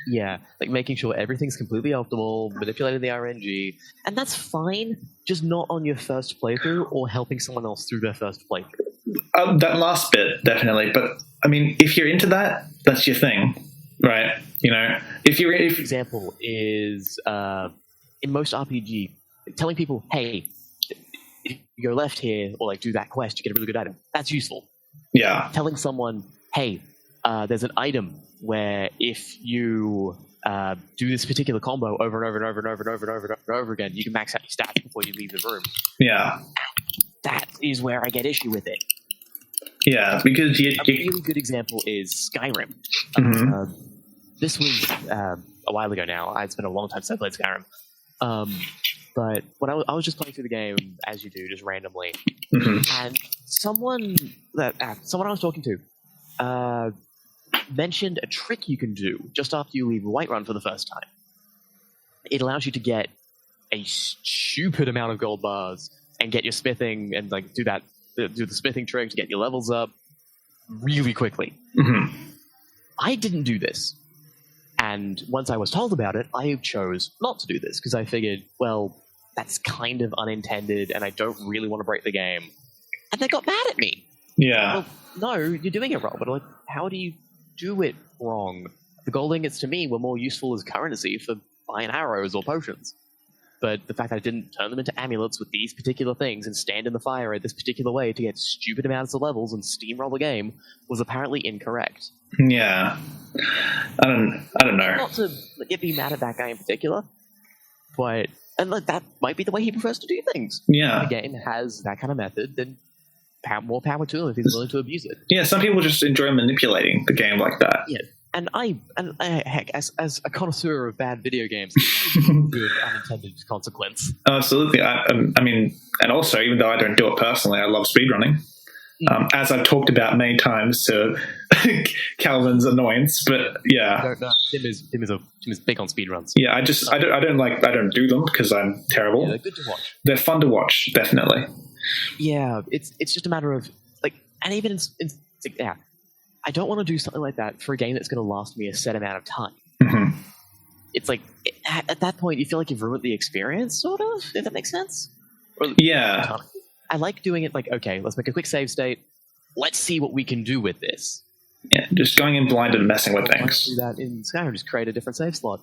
Yeah, like making sure everything's completely optimal, manipulating the RNG, and that's fine, just not on your first playthrough or helping someone else through their first playthrough. That last bit, definitely. But, I mean, if you're into that, that's your thing, right? You know, if example is, in most RPG, telling people, hey, if you go left here, or like do that quest, you get a really good item. That's useful. Yeah. Telling someone, hey, there's an item where if you do this particular combo over and over and over and over and over and over and over again, you can max out your stats before you leave the room. Yeah. That is where I get issue with it. Yeah, because a really good example is Skyrim. This was a while ago now. It's been a long time since I played Skyrim. But when I was just playing through the game, as you do, just randomly, and someone I was talking to mentioned a trick you can do just after you leave Whiterun for the first time. It allows you to get a stupid amount of gold bars and get your smithing and like do the smithing trick to get your levels up really quickly. I didn't do this. And once I was told about it, I chose not to do this because I figured, well, that's kind of unintended and I don't really want to break the game. And they got mad at me. Yeah. Well, no, you're doing it wrong. But like, how do you do it wrong? The gold ingots to me were more useful as currency for buying arrows or potions. But the fact that I didn't turn them into amulets with these particular things and stand in the fire in this particular way to get stupid amounts of levels and steamroll the game was apparently incorrect. Yeah. I don't know. Not to be mad at that guy in particular, but like, that might be the way he prefers to do things. Yeah. If the game has that kind of method, then more power to him if he's willing to abuse it. Yeah, some people just enjoy manipulating the game like that. Yeah. And heck, as a connoisseur of bad video games, good unintended consequence. Absolutely. I mean, and also, even though I don't do it personally, I love speedrunning. As I've talked about many times to Calvin's annoyance, but yeah. No, Tim is big on speedruns. Yeah, I don't do them because I'm terrible. Yeah, they're good to watch. They're fun to watch, definitely. Yeah, it's just a matter of like, and even yeah. I don't want to do something like that for a game that's going to last me a set amount of time. It's like, at that point, you feel like you've ruined the experience, sort of, if that makes sense. Yeah. I like doing it like, okay, let's make a quick save state. Let's see what we can do with this. Yeah, just going in blind and messing with things. Do that in Skyrim, just create a different save slot.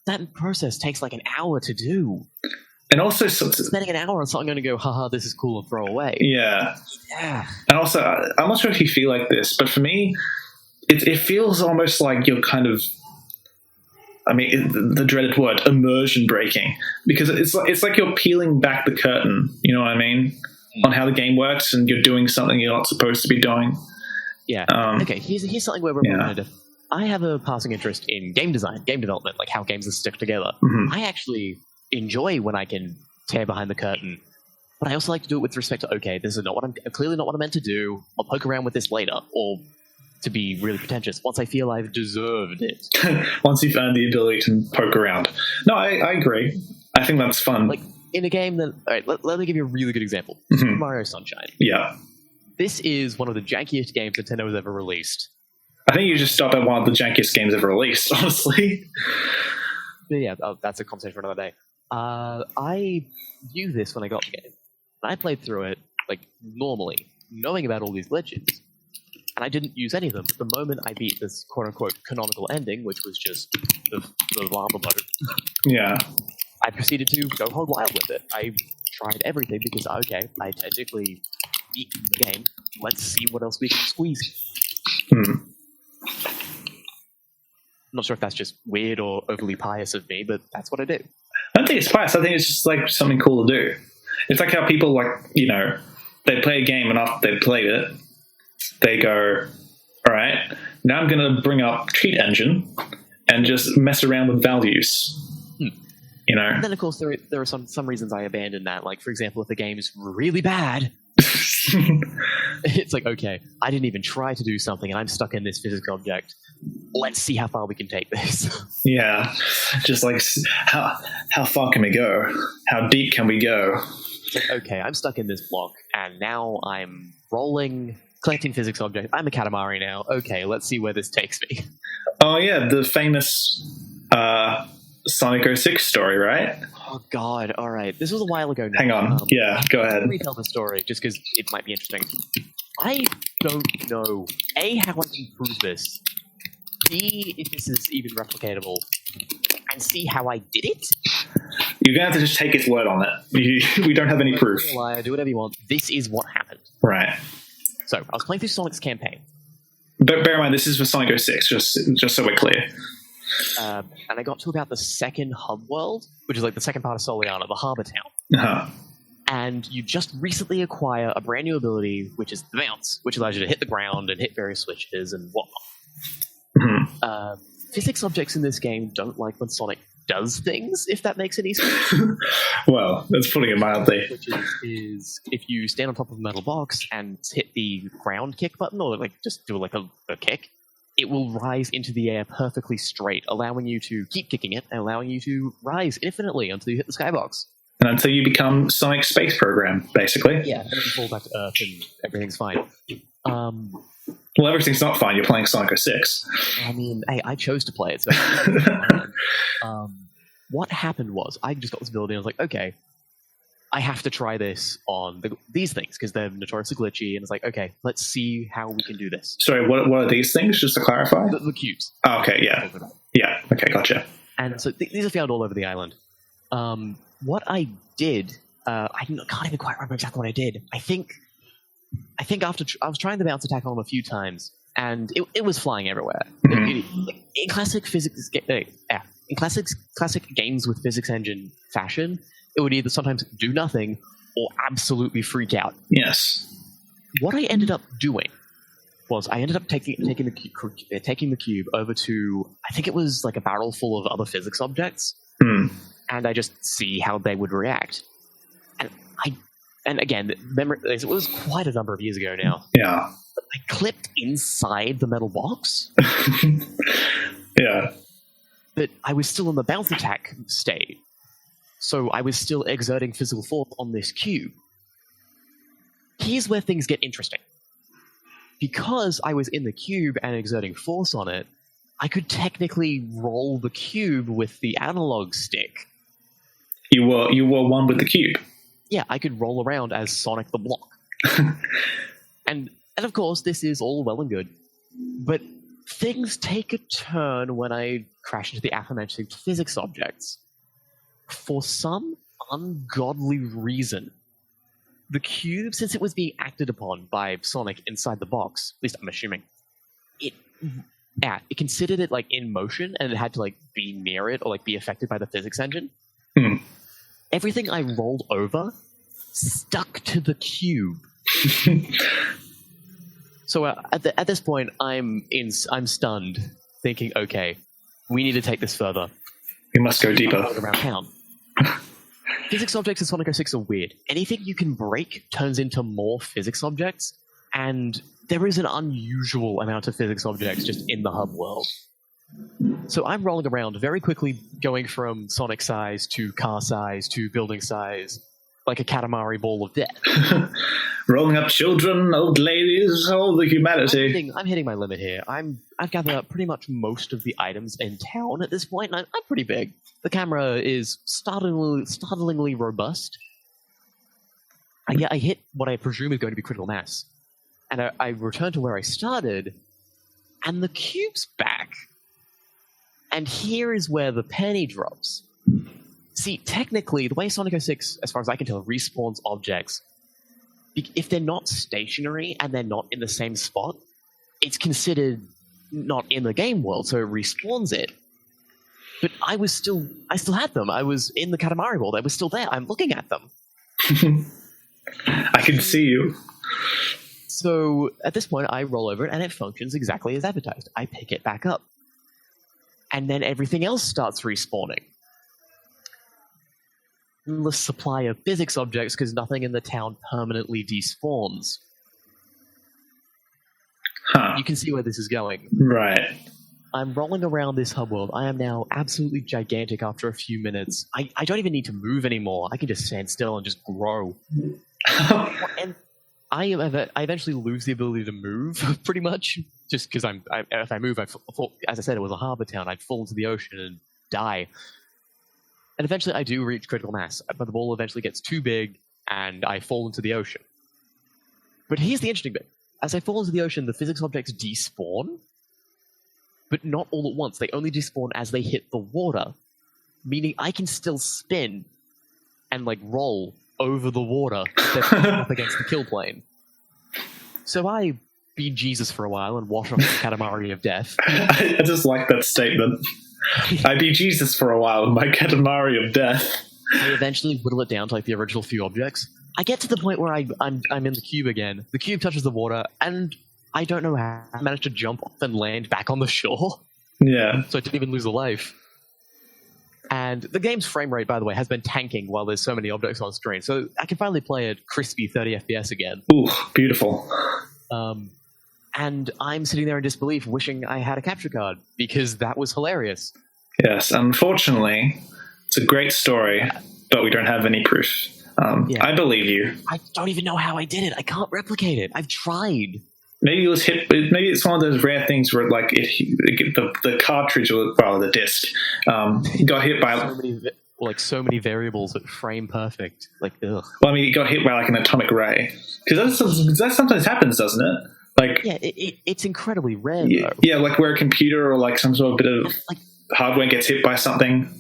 That process takes like an hour to do. And also, spending an hour on something, I'm going to go, haha, this is cool, and throw away. Yeah. Yeah. And also, I'm not sure if you feel like this, but for me, it feels almost like you're kind of, I mean, the dreaded word, immersion breaking, because it's like you're peeling back the curtain, you know what I mean, on how the game works, and you're doing something you're not supposed to be doing. Yeah. Okay, here's something where we're going to I have a passing interest in game design, game development, like how games are stick together. I actually enjoy when I can tear behind the curtain, but I also like to do it with respect to, okay, this is clearly not what I'm meant to do. I'll poke around with this later, or to be really pretentious, once I feel I've deserved it. Once you've earned the ability to poke around. No, I agree. I think that's fun. Like in a game that, all right, let me give you a really good example. Super Mario Sunshine. Yeah. This is one of the jankiest games Nintendo has ever released. I think you just stopped at one of the jankiest games ever released, honestly. But yeah, that's a conversation for another day. I knew this when I got the game. I played through it, like, normally, knowing about all these glitches. And I didn't use any of them. The moment I beat this quote-unquote canonical ending, which was just the lava boat, yeah, I proceeded to go hog wild with it. I tried everything because, okay, I technically beat the game. Let's see what else we can squeeze. I'm not sure if that's just weird or overly pious of me, but that's what I do. I don't think it's pious. I think it's just like something cool to do. It's like how people, like, you know, they play a game and after they've played it, they go, all right, now I'm going to bring up Cheat Engine and just mess around with values. you know. And then, of course, there are some reasons I abandoned that. Like, for example, if the game is really bad, it's like, okay, I didn't even try to do something, and I'm stuck in this physics object. Let's see how far we can take this. Yeah, just like how far can we go? How deep can we go? Like, okay, I'm stuck in this block, and now I'm collecting physics objects. I'm a Katamari now. Okay, let's see where this takes me. Oh yeah, the famous Sonic 06 story, right? Oh god, alright. This was a while ago now. Hang on. Yeah, go ahead. Let me tell the story, just because it might be interesting. I don't know, A, how I can prove this, B, if this is even replicatable, and C, how I did it. You're going to have to just take his word on it. We don't have any proof. Lie, do whatever you want. This is what happened. Right. So, I was playing through Sonic's campaign. But bear in mind, this is for Sonic 06, just so we're clear. And I got to about the second hub world, which is like the second part of Soliana, the harbour town. Uh-huh. And you just recently acquire a brand new ability, which is the bounce, which allows you to hit the ground and hit various switches and whatnot. Mm-hmm. Physics objects in this game don't like when Sonic does things, if that makes any sense. Well, that's putting it mildly. Which is if you stand on top of a metal box and hit the ground kick button, or like just do like a kick, it will rise into the air perfectly straight, allowing you to keep kicking it and allowing you to rise infinitely until you hit the skybox. And until you become Sonic Space Program, basically. Yeah, and then you fall back to Earth and everything's fine. Well, everything's not fine. You're playing Sonic 06. I mean, hey, I chose to play it. So, what happened was, I just got this ability and I was like, okay, I have to try this on these things because they're notoriously glitchy. And it's like, okay, let's see how we can do this. Sorry, what are these things, just to clarify? The cubes. Oh, okay, yeah. Yeah, okay, gotcha. And so these are found all over the island. What I did, I can't even quite remember exactly what I did. I think after I was trying the bounce attack on them a few times, and it was flying everywhere. Mm-hmm. In classic physics, in classic games with physics engine fashion, it would either sometimes do nothing or absolutely freak out. Yes. What I ended up doing was I ended up taking the cube over to, I think it was like a barrel full of other physics objects, and I just see how they would react. And again, it was quite a number of years ago now. Yeah. But I clipped inside the metal box. Yeah. But I was still in the bounce attack state. So I was still exerting physical force on this cube. Here's where things get interesting. Because I was in the cube and exerting force on it, I could technically roll the cube with the analog stick. You were one with the cube. Yeah, I could roll around as Sonic the Block. and of course, this is all well and good. But things take a turn when I crash into the aforementioned physics objects. For some ungodly reason, the cube, since it was being acted upon by Sonic inside the box, at least I'm assuming, it considered it like in motion and it had to like be near it or like be affected by the physics engine. Everything I rolled over stuck to the cube. So at this point, I'm stunned, thinking, okay, we need to take this further. We must go deeper. Around town. Physics objects in Sonic 06 are weird. Anything you can break turns into more physics objects, and there is an unusual amount of physics objects just in the hub world. So I'm rolling around very quickly, going from Sonic size to car size to building size, like a Katamari ball of death. Rolling up children, old ladies, all the humanity. I'm hitting my limit here. I've gathered up pretty much most of the items in town at this point, and I'm pretty big. The camera is startlingly robust. I hit what I presume is going to be critical mass. And I return to where I started, and the cube's back. And here is where the penny drops. See, technically, the way Sonic 06, as far as I can tell, respawns objects, if they're not stationary and they're not in the same spot, it's considered not in the game world, so it respawns it. But I still had them. I was in the Katamari world. I was still there. I'm looking at them. I can see you. So at this point, I roll over it, and it functions exactly as advertised. I pick it back up. And then everything else starts respawning. endless supply of physics objects because nothing in the town permanently despawns. Huh. You can see where this is going. Right. I'm rolling around this hub world. I am now absolutely gigantic after a few minutes. I don't even need to move anymore. I can just stand still and just grow. And I eventually lose the ability to move, pretty much, just because if I move, as I said, it was a harbor town. I'd fall into the ocean and die. And eventually I do reach critical mass, but the ball eventually gets too big and I fall into the ocean. But here's the interesting bit. As I fall into the ocean, the physics objects despawn, but not all at once. They only despawn as they hit the water, meaning I can still spin and roll over the water up against the kill plane. So I be Jesus for a while and wash off the Katamari of death. I just like that statement. I be Jesus for a while with my Katamari of death. I eventually whittle it down to the original few objects. I get to the point where I'm in the cube again. The cube touches the water, and I don't know how I managed to jump off and land back on the shore. Yeah. So I didn't even lose a life. And the game's frame rate, by the way, has been tanking while there's so many objects on screen. So I can finally play at crispy 30 FPS again. Ooh, beautiful. And I'm sitting there in disbelief, wishing I had a capture card, because that was hilarious. Yes, unfortunately, it's a great story, but we don't have any proof. I believe you. I don't even know how I did it. I can't replicate it. I've tried. Maybe it was hit. Maybe it's one of those rare things where, the cartridge or the disc got hit by so many variables that frame perfect. Ugh. Well, I mean, it got hit by an atomic ray, because that sometimes happens, doesn't it? It's incredibly rare. Yeah, though. yeah, where a computer or some sort of bit of hardware gets hit by something.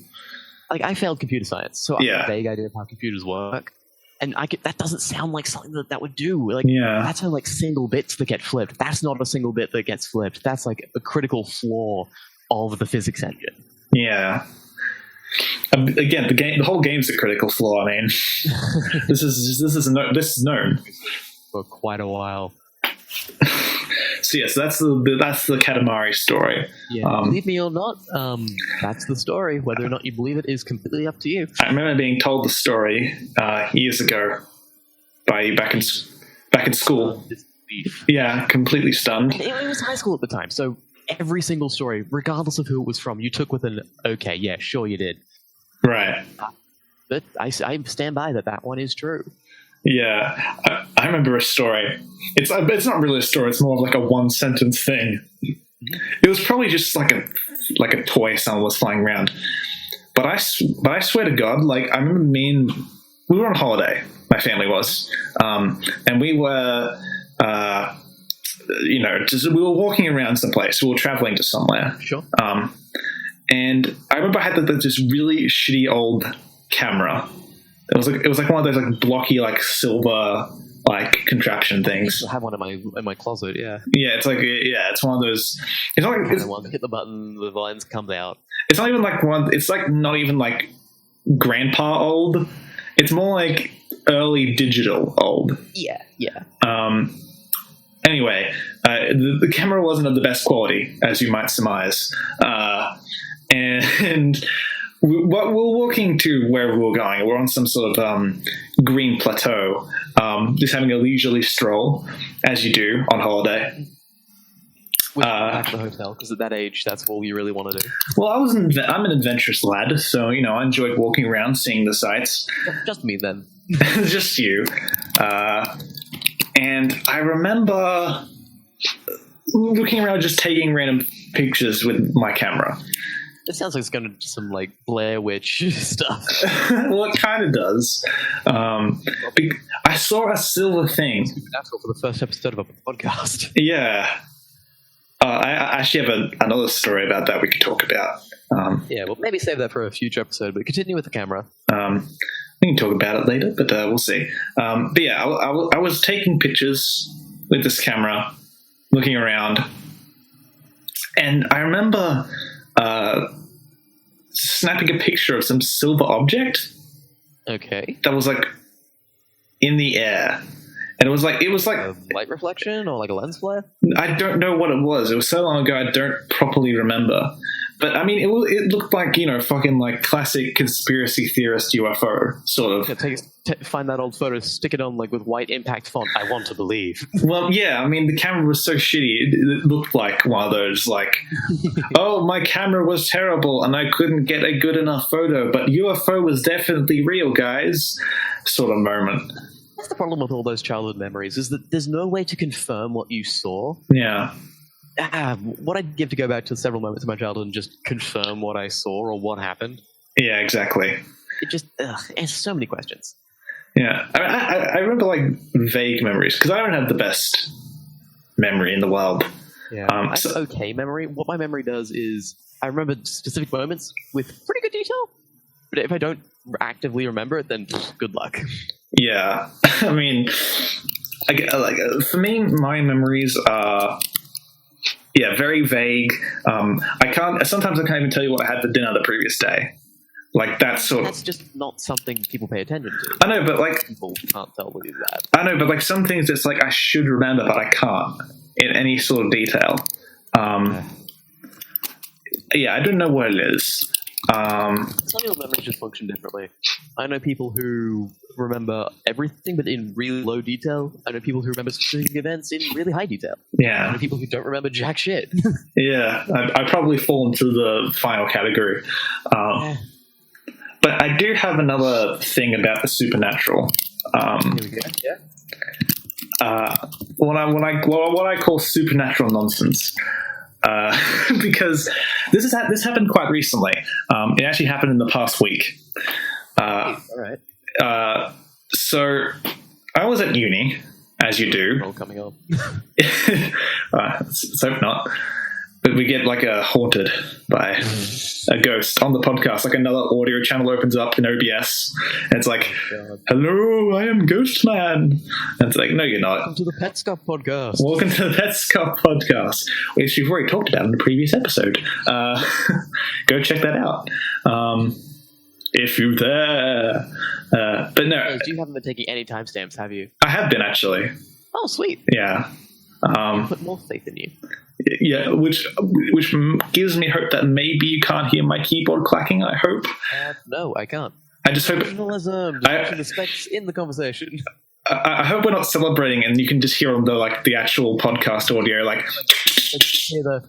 I failed computer science, so I have a vague idea of how computers work. And that doesn't sound like something that would do. That's how single bits that get flipped. That's not a single bit that gets flipped. That's a critical flaw of the physics engine. Yeah. Again, the whole game's a critical flaw. I mean, this is known for quite a while. So yes, that's the Katamari story. Yeah, believe me or not, that's the story. Whether or not you believe it is completely up to you. I remember being told the story years ago by you back in school. Yeah, completely stunned. It was high school at the time, so every single story, regardless of who it was from, you took with an okay, yeah, sure you did. Right. But I stand by that one is true. Yeah, I remember a story. It's not really a story. It's more of a one-sentence thing. It was probably just like a toy someone was flying around. But I swear to God, I remember we were on holiday. My family was, and we were, we were walking around someplace. We were traveling to somewhere. Sure. And I remember I had this really shitty old camera. It was one of those blocky silver contraption things. I have one in my closet. Yeah. Yeah, it's one of those. It's not hit the button, the lens comes out. It's not even one. It's not even grandpa old. It's more early digital old. Yeah. Yeah. Anyway, the camera wasn't of the best quality, as you might surmise, and. We're walking to where we were going. We're on some sort of green plateau, just having a leisurely stroll, as you do on holiday. Back to the hotel, because at that age, that's all you really want to do. Well, I'm an adventurous lad, so I enjoyed walking around, seeing the sights. Just me then. Just you. And I remember looking around, just taking random pictures with my camera. It sounds like it's going to do some Blair Witch stuff. Well, it kind of does. I saw a silver thing. Supernatural for the first episode of a podcast. Yeah. I actually have another story about that we could talk about. Yeah, well, maybe save that for a future episode, but continue with the camera. We can talk about it later, but we'll see. But yeah, I was taking pictures with this camera, looking around, and I remember snapping a picture of some silver object. Okay. That was in the air. And it was a light reflection or a lens flare? I don't know what it was. It was so long ago I don't properly remember. But I mean, it looked like, fucking like classic conspiracy theorist UFO sort of. Yeah, find that old photo, stick it on like with white impact font. I want to believe. Well, yeah, I mean, the camera was so shitty. It looked like one of those like, oh, my camera was terrible and I couldn't get a good enough photo, but UFO was definitely real, guys. Sort of moment. That's the problem with all those childhood memories, is that there's no way to confirm what you saw. Yeah. What I'd give to go back to several moments of my childhood and just confirm what I saw or what happened. Yeah, exactly. It just answers so many questions. Yeah. I remember like vague memories because I don't have the best memory in the world. Yeah. I have okay memory. What my memory does is I remember specific moments with pretty good detail. But if I don't actively remember it, then good luck. Yeah. I mean, for me, my memories are... Yeah, very vague. Sometimes I can't even tell you what I had for dinner the previous day. Like that's just not something people pay attention to. I know, but like people can't tell you that. I know, but like some things it's like I should remember, but I can't in any sort of detail. Yeah, I don't know what it is. Some people's memories just function differently. I know people who remember everything, but in really low detail. I know people who remember specific events in really high detail. Yeah. I know people who don't remember jack shit. Yeah, I probably fall into the final category. But I do have another thing about the supernatural. Here we go. Yeah. What I call supernatural nonsense. Because this happened quite recently. It actually happened in the past week. All right. So I was at uni, as you do. All coming up. Let's hope not. But we get like haunted by a ghost on the podcast. Like another audio channel opens up in OBS, and it's like, "Hello, I am Ghost Man." And it's like, "No, you're not." Welcome to the Pet Scuff podcast. Welcome to the Pet Scuff podcast, which we've already talked about in the previous episode. Go check that out if you're there. But no, you haven't been taking any timestamps, have you? I have been actually. Oh, sweet. Yeah. Put more faith in you. Yeah, which gives me hope that maybe you can't hear my keyboard clacking. I hope. No, I can't. I just hope. Journalism, respects in the conversation. I hope we're not celebrating, and you can just hear on the actual podcast audio, like. Hear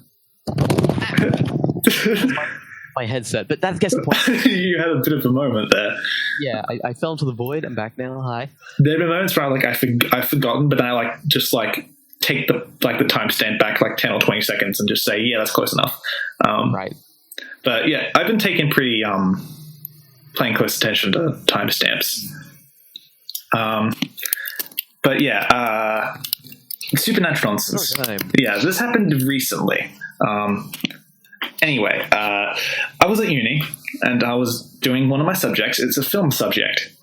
my headset, but that gets the point. You had a bit of a moment there. Yeah, I fell into the void. I'm back now. Hi. There have been moments where I've forgotten, but then I take the timestamp back like 10 or 20 seconds and just say, yeah, that's close enough. Right. But yeah, I've been taking pretty paying close attention to timestamps. But yeah, supernatural nonsense. Yeah, this happened recently. Anyway, I was at uni and I was doing one of my subjects. It's a film subject.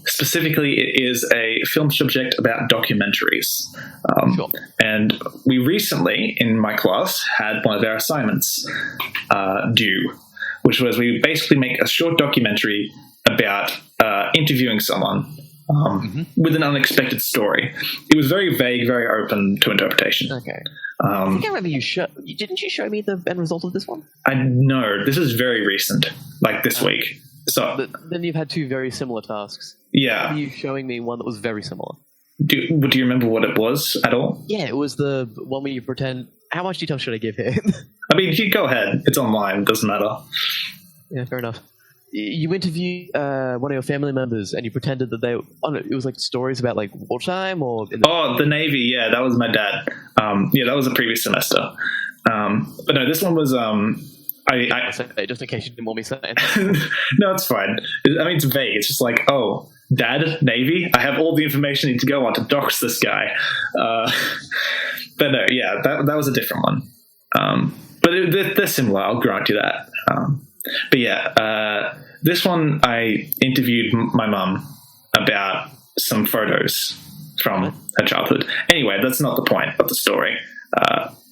Specifically, it is a film subject about documentaries. Sure. And we recently, in my class, had one of our assignments due, which was we basically make a short documentary about interviewing someone with an unexpected story. It was very vague, very open to interpretation. Okay. I think I remember didn't you show me the end result of this one? No, this is very recent, like this week. So then you've had two very similar tasks. Yeah. Were you showing me one that was very similar? Do you remember what it was at all? Yeah, it was the one where you pretend... How much detail should I give here? I mean, you go ahead. It's online. It doesn't matter. Yeah, fair enough. You interviewed one of your family members and you pretended that they... Oh, no, it was like stories about like wartime or... the Navy. Yeah, that was my dad. Yeah, that was a previous semester. But no, this one was... just in case you didn't want me saying. No, it's fine. I mean, it's vague. It's just like, oh, Dad, Navy. I have all the information I need to go on to dox this guy. But no, yeah, that was a different one. But they're similar. I'll grant you that. But yeah, this one I interviewed my mum about some photos from her childhood. Anyway, that's not the point of the story.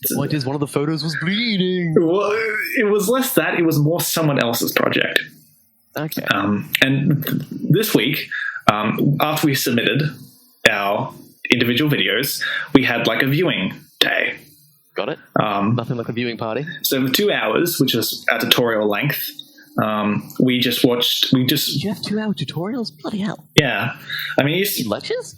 The point is, one of the photos was bleeding. Well, it was less that; it was more someone else's project. Okay. And this week, after we submitted our individual videos, we had like a viewing day. Got it. Um, Nothing like a viewing party. So for 2 hours, which is a tutorial length, we just watched. Did you have 2-hour tutorials? Bloody hell. Yeah, I mean, Lectures?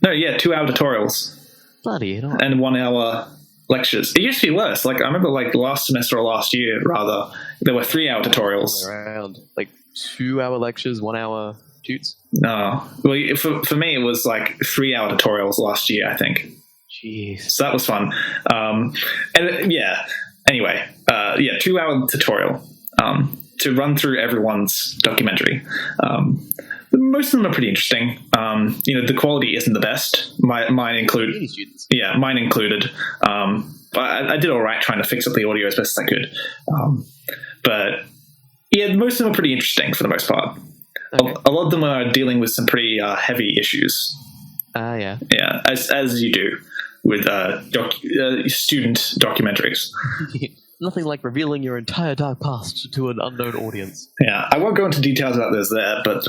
no, yeah, 2-hour tutorials Bloody hell. and 1 hour lectures. It used to be worse. Like I remember, like last semester or last year, rather, there were 3-hour tutorials. Around like 2-hour lectures, 1 hour shoots. No, well, for me, it was like 3-hour tutorials last year, I think. Jeez. So that was fun. And yeah. Anyway, 2-hour tutorial to run through everyone's documentary. Most of them are pretty interesting. The quality isn't the best. Mine included. Yeah, mine included. But I did all right trying to fix up the audio as best as I could. But yeah, most of them are pretty interesting for the most part. Okay. A lot of them are dealing with some pretty heavy issues. Yeah. Yeah, as you do with student documentaries. Nothing like revealing your entire dark past to an unknown audience. Yeah, I won't go into details about this there, but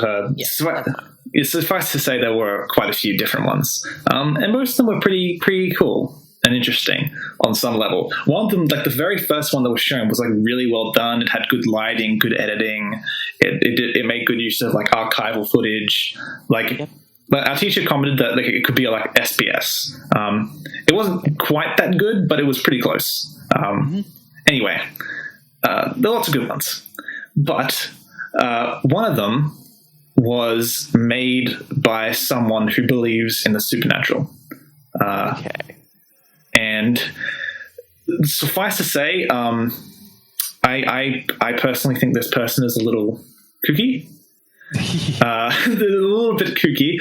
it's suffice to say there were quite a few different ones. And most of them were pretty cool and interesting on some level. One of them, like the very first one that was shown, was like really well done. It had good lighting, good editing. It made good use of like archival footage. But our teacher commented that like it could be like SBS. It wasn't quite that good, but it was pretty close. Anyway, there are lots of good ones. But one of them was made by someone who believes in the supernatural. Okay. And suffice to say, I personally think this person is a little kooky. A little bit kooky.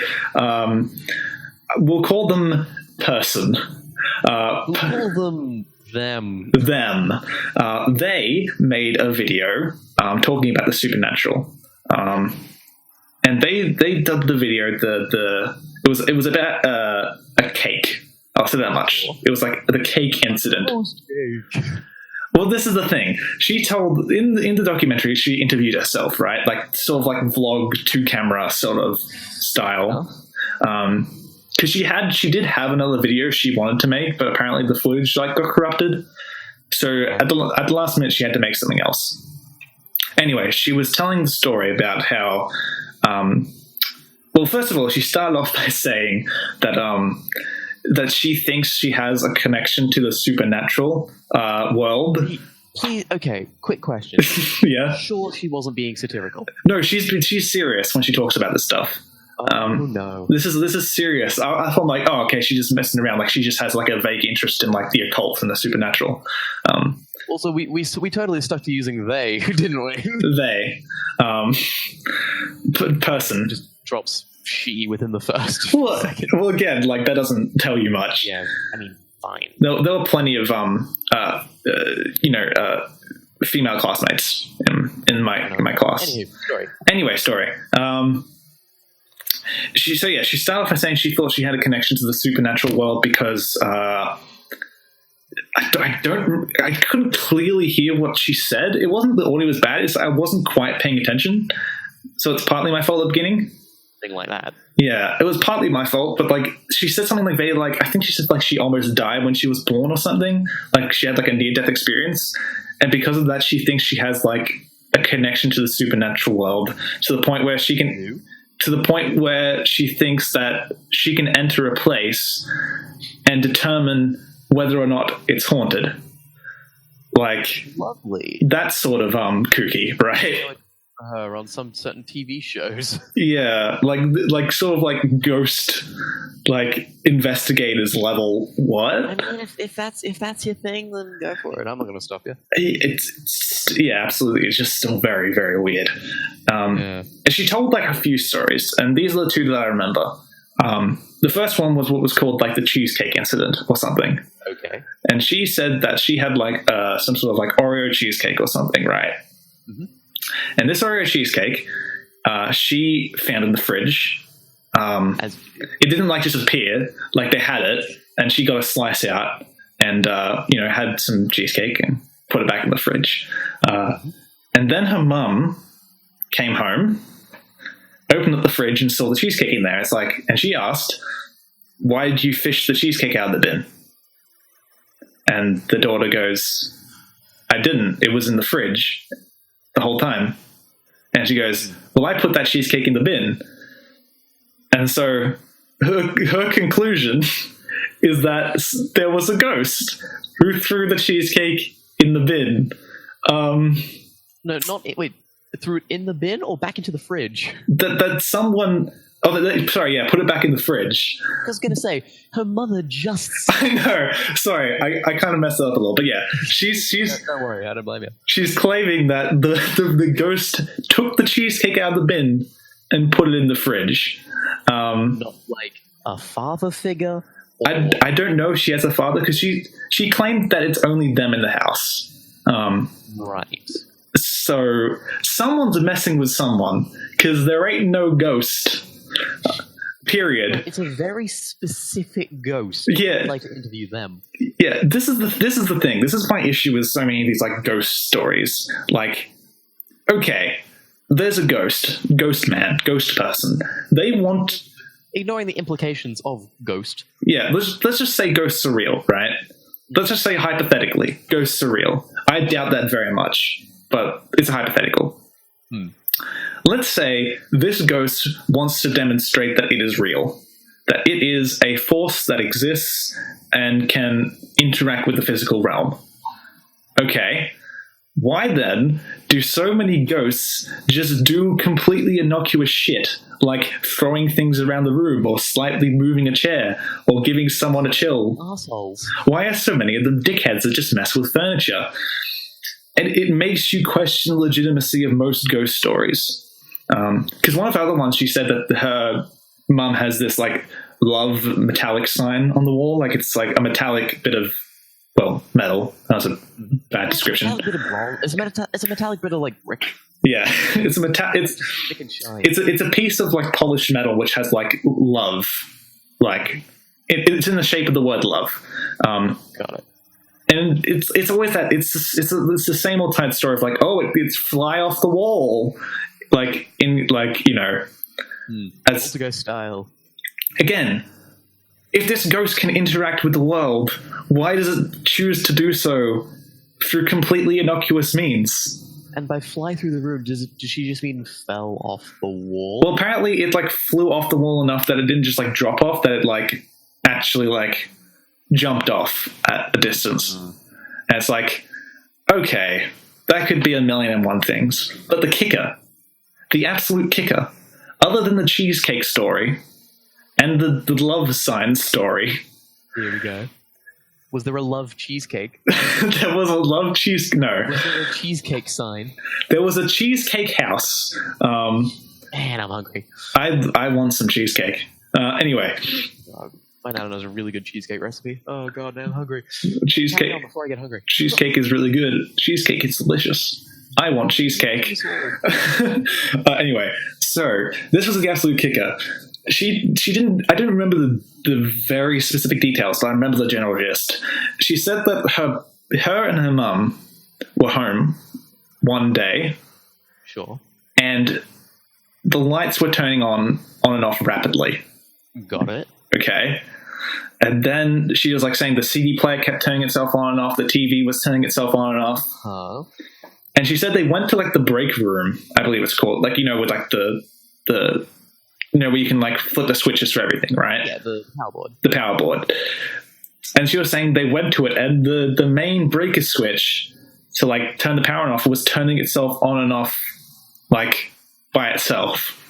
We'll call them person. We'll call them them. They made a video talking about the supernatural, and they dubbed the video it was about a cake. I'll say that much. It was like the cake incident. Well, this is the thing. She told in the documentary, she interviewed herself, right? Like sort of like vlog to camera sort of style. Because she did have another video she wanted to make, but apparently the footage like got corrupted. So at the last minute, she had to make something else. Anyway, she was telling the story about how. Well, first of all, she started off by saying that that she thinks she has a connection to the supernatural world. Please, okay, quick question. Yeah. Sure, she wasn't being satirical. No, she's serious when she talks about this stuff. No. This is serious. I thought like, oh, okay, she's just messing around. Like she just has like a vague interest in like the occult and the supernatural. Also, we totally stuck to using they, didn't we? They, person just drops she within the first second. Well, again, like that doesn't tell you much. Yeah, I mean, fine. There were plenty of female classmates in my class. Anyway, story. She started off by saying she thought she had a connection to the supernatural world because I couldn't clearly hear what she said. It wasn't the audio was bad. I wasn't quite paying attention, so it's partly my fault at the beginning. Thing like that. Yeah, it was partly my fault, but like she said something like very like I think she said like she almost died when she was born or something. Like she had like a near-death experience, and because of that, she thinks she has like a connection to the supernatural world to the point where she thinks that she can enter a place and determine whether or not it's haunted. Like lovely. That's sort of kooky, right? Her on some certain TV shows. Yeah, like sort of like ghost, like investigators level. What? I mean, if that's your thing, then go for it. I'm not going to stop you. It's absolutely. It's just still very, very weird. And she told like a few stories, and these are the two that I remember. The first one was what was called like the cheesecake incident or something. Okay. And she said that she had like some sort of like Oreo cheesecake or something, right? Mm-hmm. And this Oreo cheesecake, she found in the fridge. It didn't like just appear; like they had it, and she got a slice out, and had some cheesecake and put it back in the fridge. And then her mum came home, opened up the fridge, and saw the cheesecake in there. It's like, and she asked, "Why did you fish the cheesecake out of the bin?" And the daughter goes, I didn't. It was in the fridge the whole time. And she goes, well, I put that cheesecake in the bin. And so her conclusion is that there was a ghost who threw the cheesecake in the bin. No, wait. Threw it in the bin or back into the fridge? That someone... Oh, sorry, yeah, put it back in the fridge. I was going to say, her mother just... I know. Sorry, I kind of messed it up a little. But yeah, she's Don't worry, I don't blame you. She's claiming that the ghost took the cheesecake out of the bin and put it in the fridge. Not like a father figure? I don't know if she has a father, because she claimed that it's only them in the house. Right. So someone's messing with someone, because there ain't no ghost. Period. It's a very specific ghost. Yeah. I'd like to interview them. Yeah, this is the thing. This is my issue with so many of these like ghost stories. Like, okay, there's a ghost man, ghost person. They want... Ignoring the implications of ghost. Yeah, let's just say ghosts are real, right? Let's just say hypothetically, ghosts are real. I doubt that very much, but it's a hypothetical. Let's say this ghost wants to demonstrate that it is real, that it is a force that exists and can interact with the physical realm. Okay, why then do so many ghosts just do completely innocuous shit, like throwing things around the room or slightly moving a chair or giving someone a chill? Assholes. Why are so many of them dickheads that just mess with furniture? And it makes you question the legitimacy of most ghost stories. Because one of the other ones, she said that her mum has this like love metallic sign on the wall. Like it's like a metallic bit of, well, metal. That was a bad description. It's a metallic bit of like brick. Yeah, it's a piece of like polished metal which has like love. Like it's in the shape of the word love. Got it. And it's always that it's the same old type story of like, oh, it's fly off the wall, like in like, you know, as Poltergeist style. Again, if this ghost can interact with the world, why does it choose to do so through completely innocuous means? And by fly through the room, does she just mean fell off the wall? Well, apparently it like flew off the wall enough that it didn't just like drop off, that it like actually like jumped off at a distance. And it's like, okay, that could be a million and one things. But the kicker, the absolute kicker, other than the cheesecake story and the love sign story. Here we go. Was there a love cheesecake? There was a love cheese. No. Was there a cheesecake sign? There was a cheesecake house. Man, I'm hungry. I want some cheesecake. Anyway. Find out there's a really good cheesecake recipe. Oh god, now I'm hungry. Cheesecake. Before I get hungry. Cheesecake is really good. Cheesecake is delicious. I want cheesecake. Anyway, so this was the absolute kicker. She didn't. I didn't remember the very specific details, but I remember the general gist. She said that her and her mum were home one day. Sure. And the lights were turning on and off rapidly. Got it. Okay. And then she was like saying the CD player kept turning itself on and off, the TV was turning itself on and off. Huh. And she said they went to like the break room, I believe it's called, like, you know, with like the you know, where you can like flip the switches for everything, right? Yeah, the power board. The power board. And she was saying they went to it and the main breaker switch to like turn the power on off was turning itself on and off like by itself.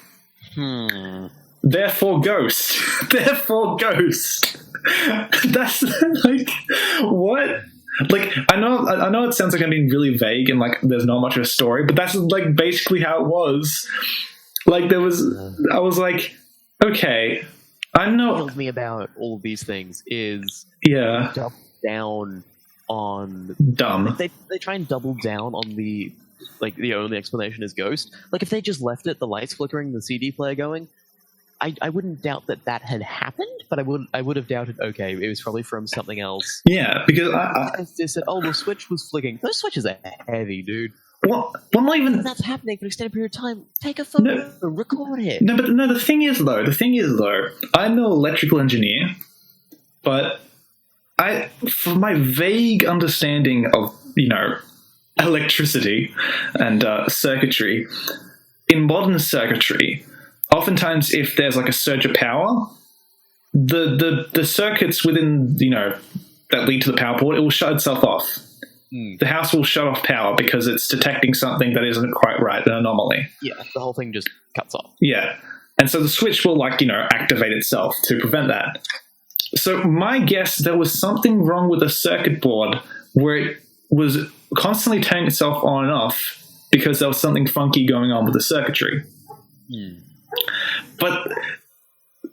Therefore ghost. Therefore ghost. That's like, what? Like, I know it sounds like I'm being really vague and like there's not much of a story, but that's like basically how it was. Like I was like, okay, I know. What kills me about all of these things is double down on dumb. They try and double down on the like the only explanation is ghost. Like if they just left it, the lights flickering, the CD player going, I wouldn't doubt that had happened, but I would have doubted. Okay, it was probably from something else. Yeah, because I said, oh, the switch was flicking. Those switches are heavy, dude. Well, not even... When that's happening for an extended period of time, take a photo, record it. No, but the thing is, though, I'm no electrical engineer, but from my vague understanding of, electricity and circuitry, in modern circuitry, oftentimes if there's like a surge of power, the circuits within, that lead to the power board, it will shut itself off. The house will shut off power because it's detecting something that isn't quite right, an anomaly. Yeah, the whole thing just cuts off. Yeah. And so the switch will, activate itself to prevent that. So my guess, there was something wrong with the circuit board where it was constantly turning itself on and off because there was something funky going on with the circuitry. But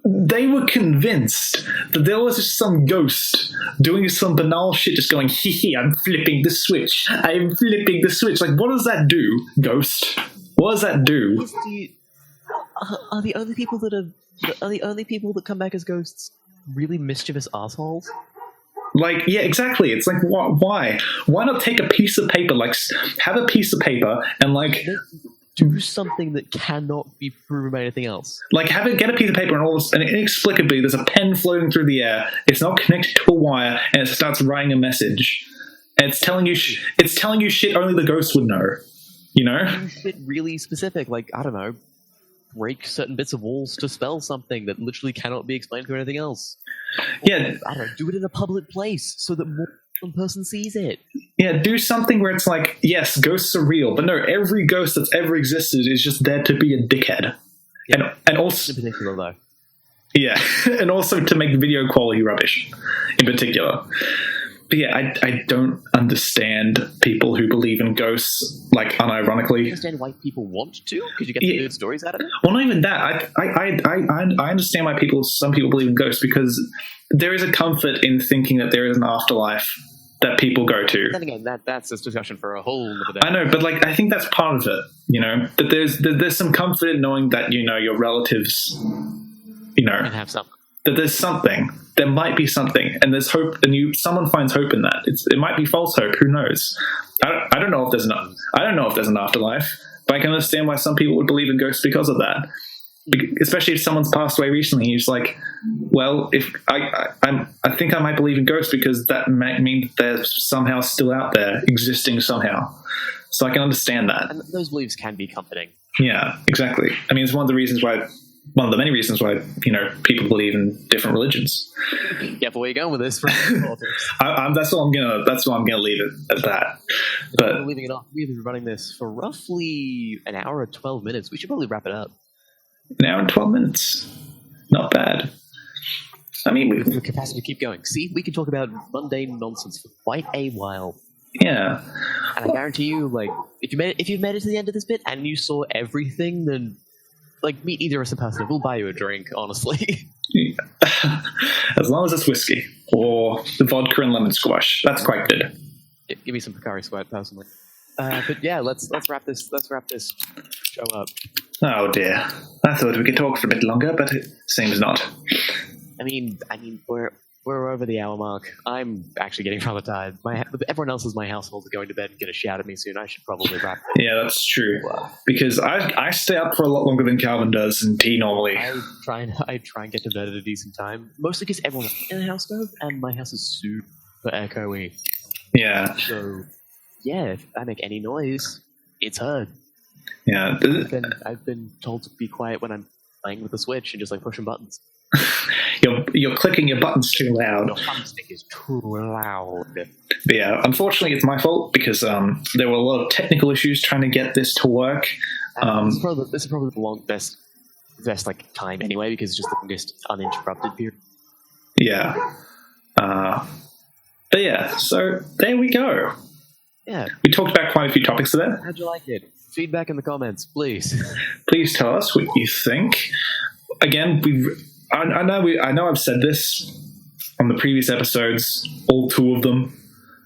they were convinced that there was just some ghost doing some banal shit, just going, hee, I'm flipping the switch. I'm flipping the switch. Like, what does that do, ghost? What does that do? Are the only people that come back as ghosts really mischievous assholes? Like, yeah, exactly. It's like, why? Why not take a piece of paper, have a piece of paper and, do something that cannot be proven by anything else. Like, get a piece of paper and inexplicably there's a pen floating through the air. It's not connected to a wire, and it starts writing a message. And it's telling you shit only the ghost would know. Shit really specific, I don't know, break certain bits of walls to spell something that literally cannot be explained through anything else. Yeah, I don't know, do it in a public place so that more one person sees it. Yeah, do something where it's like, yes, ghosts are real, but no, every ghost that's ever existed is just there to be a dickhead. Yeah, and also, in particular, though. Yeah, and also to make video quality rubbish, in particular. But yeah, I don't understand people who believe in ghosts, unironically. I understand why people want to, because you get some good stories out of it. Well, not even that. I understand why some people believe in ghosts, because there is a comfort in thinking that there is an afterlife that people go to. Then again, that's a discussion for a whole other day. I know, but I think that's part of it. That there's some comfort in knowing that your relatives, can have something. That there's something. There might be something, and there's hope, and someone finds hope in that. It might be false hope. Who knows? I don't know if there's an afterlife, but I can understand why some people would believe in ghosts because of that. Especially if someone's passed away recently, he's like, well, if I think I might believe in ghosts because that might mean they're somehow still out there, existing somehow. So I can understand that. And those beliefs can be comforting. Yeah, exactly. I mean, it's one of the many reasons why people believe in different religions. Careful where you're going with this. That's what I'm gonna leave it at that. But leaving it off, we've been running this for roughly an hour or 12 minutes. We should probably wrap it up. An hour and 12 minutes. Not bad. I mean, we have the capacity to keep going. See, we can talk about mundane nonsense for quite a while. Yeah. And I guarantee you, if you've made it to the end of this bit and you saw everything, then meet either of us in person. We'll buy you a drink, honestly. As long as it's whiskey or the vodka and lemon squash, that's quite good. Give me some Picari Sweat, personally. But yeah, let's wrap this show up. Oh dear, I thought we could talk for a bit longer, but it seems not. I mean, we're over the hour mark. I'm actually getting rather tired. Everyone else in my household is going to bed and going to shout at me soon. I should probably wrap. Yeah, that's true. Because I stay up for a lot longer than Calvin does, and T normally. I try and get to bed at a decent time, mostly because everyone's in the house though, and my house is super echoey. Yeah. So yeah, if I make any noise, it's heard. Yeah. I've been told to be quiet when I'm playing with the Switch and just pushing buttons. You're clicking your buttons too loud. Your thumbstick is too loud. But yeah, unfortunately, it's my fault because there were a lot of technical issues trying to get this to work. This is probably the best time anyway, because it's just the longest uninterrupted period. Yeah. But yeah, so there we go. Yeah. We talked about quite a few topics today. How'd you like it? Feedback in the comments, please. Please tell us what you think. Again, I know I've said this on the previous episodes, all 2 of them.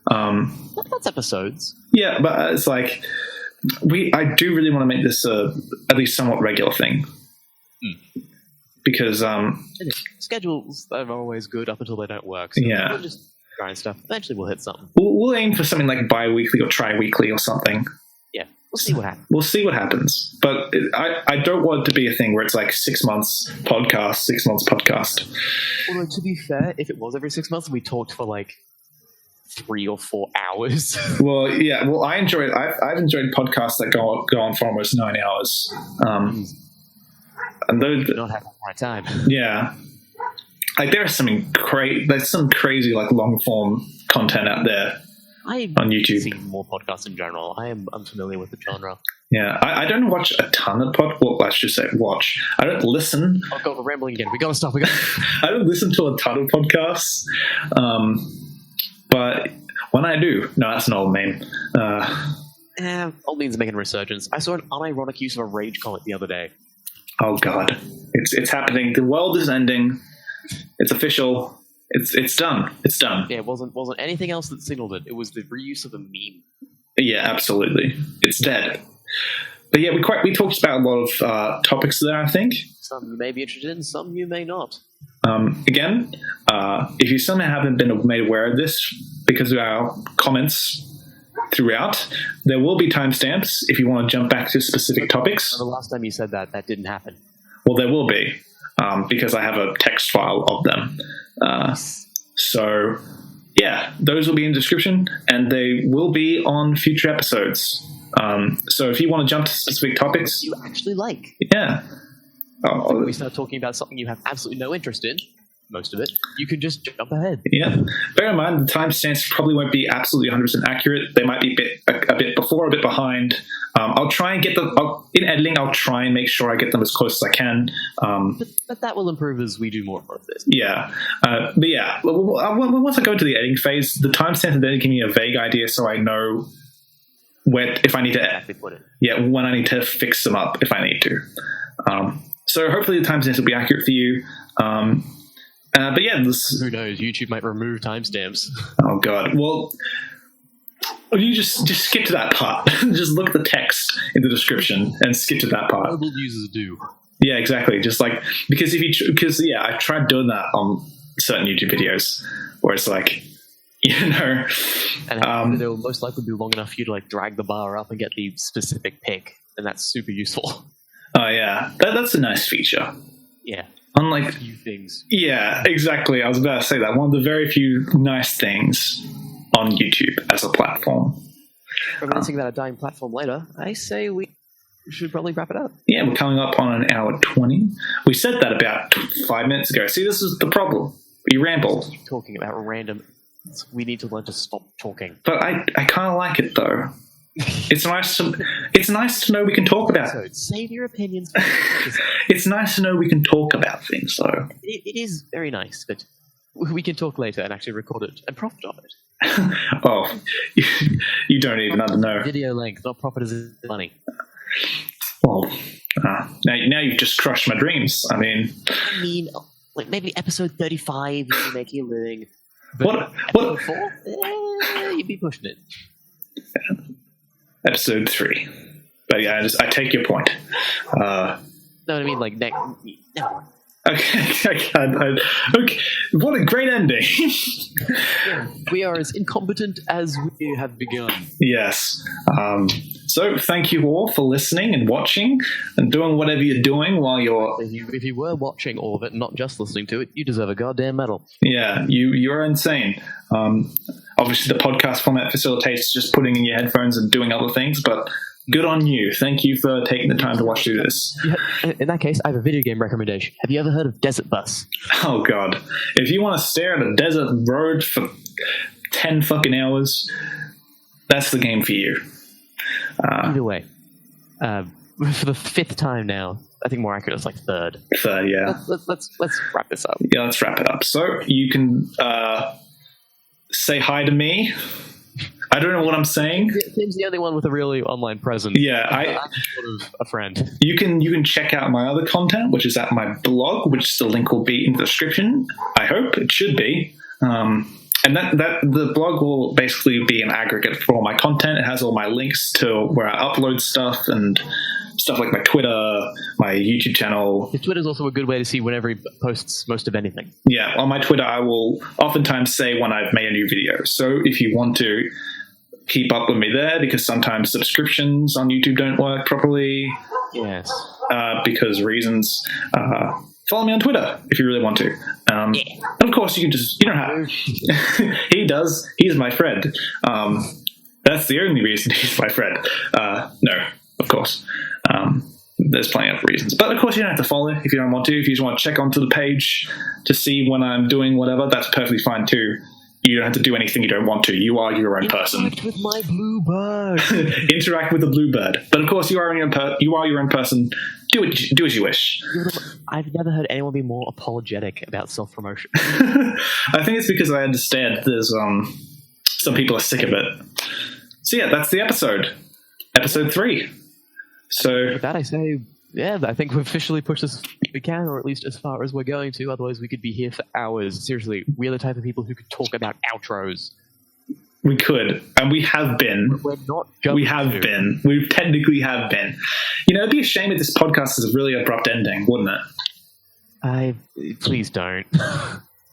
That's episodes. Yeah, but it's I do really want to make this at least somewhat regular thing. Because schedules are always good up until they don't work. So yeah. We'll just try and stuff. Eventually we'll hit something. We'll aim for something like bi-weekly or tri-weekly or something. Yeah. We'll see what happens. We'll see what happens. But I don't want it to be a thing where it's like 6 months podcast, 6 months podcast. Although, to be fair, if it was every 6 months, we talked for like 3 or 4 hours. Well, yeah. Well, I've enjoyed podcasts that go on for almost 9 hours. And those not having the right time. Yeah. Like there's some crazy like long form content out there on YouTube. See more podcasts in general. I'm unfamiliar with the genre. Yeah, I don't watch a ton of well, I should say watch. I don't listen. Oh God, we're rambling again. We gotta stop. I don't listen to a ton of podcasts, but when I do, no, that's an old meme. Old memes making a resurgence. I saw an unironic use of a rage comic the other day. Oh God, it's happening. The world is ending. It's official. It's done. It's done. Yeah, it wasn't anything else that signaled it. It was the reuse of a meme. Yeah, absolutely. It's dead. But yeah, we talked about a lot of topics there, I think. Some you may be interested in, some you may not. Again, if you somehow haven't been made aware of this because of our comments throughout, there will be timestamps if you want to jump back to specific topics. The last time you said that didn't happen. Well, there will be. Because I have a text file of them. So, yeah, those will be in the description, and they will be on future episodes. So if you want to jump to specific topics... You actually like. Yeah. When we start talking about something you have absolutely no interest in, most of it, you can just jump ahead. Yeah. Bear in mind, the timestamps probably won't be absolutely 100% accurate. They might be a bit before, a bit behind. I'll try and get them in editing. I'll try and make sure I get them as close as I can. But that will improve as we do more of this. Yeah, but yeah, once I go into the editing phase, the timestamps then give me a vague idea, so I know where if I need to exactly put it. Yeah, when I need to fix them up if I need to. So hopefully the timestamps will be accurate for you. But yeah, who knows? YouTube might remove timestamps. Oh God! Well. You just skip to that part. Just look at the text in the description and skip to that part. Mobile users do. Yeah, exactly. Just like because I've tried doing that on certain YouTube videos where it's like, and they'll most likely be long enough for you to like drag the bar up and get the specific pick, and that's super useful. Oh yeah, that's a nice feature. Yeah. Unlike a few things. Yeah, exactly. I was about to say that one of the very few nice things on YouTube as a platform. Reminiscing about a dying platform later, I say we should probably wrap it up. Yeah, we're coming up on an hour 20. We said that about 5 minutes ago. See, this is the problem. We ramble. Talking about random. We need to learn to stop talking. But I kind of like it though. It's nice to know we can talk about it. Save your opinions. It's nice to know we can talk about things though. It is very nice, but we can talk later and actually record it and profit on it. Oh, you don't even know. Video length, not profit as money. Well, now you've just crushed my dreams. I mean, like maybe episode 35, you'd be making a living. But episode 4, you'd be pushing it. Episode 3. But yeah, I take your point. No, I mean like next. No. Okay. Okay. What a great ending. Yeah, we are as incompetent as we have begun. Yes. So thank you all for listening and watching and doing whatever you're doing while you're... If you were watching all of it, not just listening to it, you deserve a goddamn medal. Yeah, you're insane. Obviously the podcast format facilitates just putting in your headphones and doing other things, but... Good on you. Thank you for taking the time to watch through this. Yeah, in that case, I have a video game recommendation. Have you ever heard of Desert Bus? Oh, God. If you want to stare at a desert road for 10 fucking hours, that's the game for you. Either way, for the 5th time now, I think more accurate, it's like third. Third, yeah. Let's wrap this up. Yeah, let's wrap it up. So you can say hi to me. I don't know what I'm saying. Tim's the only one with a really online presence. Yeah, I'm sort of a friend. You can check out my other content, which is at my blog, which the link will be in the description. I hope it should be. And that the blog will basically be an aggregate for all my content. It has all my links to where I upload stuff and stuff like my Twitter, my YouTube channel. His Twitter is also a good way to see whenever he posts most of anything. Yeah, on my Twitter, I will oftentimes say when I've made a new video. So if you want to keep up with me there, because sometimes subscriptions on YouTube don't work properly. Yes. Because reasons. Follow me on Twitter if you really want to. And of course, you don't have. He does. He's my friend. That's the only reason he's my friend. No, of course. There's plenty of reasons. But of course, you don't have to follow if you don't want to. If you just want to check onto the page to see when I'm doing whatever, that's perfectly fine too. You don't have to do anything you don't want to. You are your own person. Interact with my blue bird. Interact with the blue bird. But of course, you are your own person. Do as you wish. I've never heard anyone be more apologetic about self-promotion. I think it's because I understand there's some people are sick of it. So yeah, that's the episode. Episode 3. So With that, I say, yeah, I think we've officially pushed as we can, or at least as far as we're going to. Otherwise, we could be here for hours. Seriously, we're the type of people who could talk about outros. we could, and we have been. We're not. We have been. We technically have been. You know, it'd be a shame if this podcast is a really abrupt ending, wouldn't it? Please don't.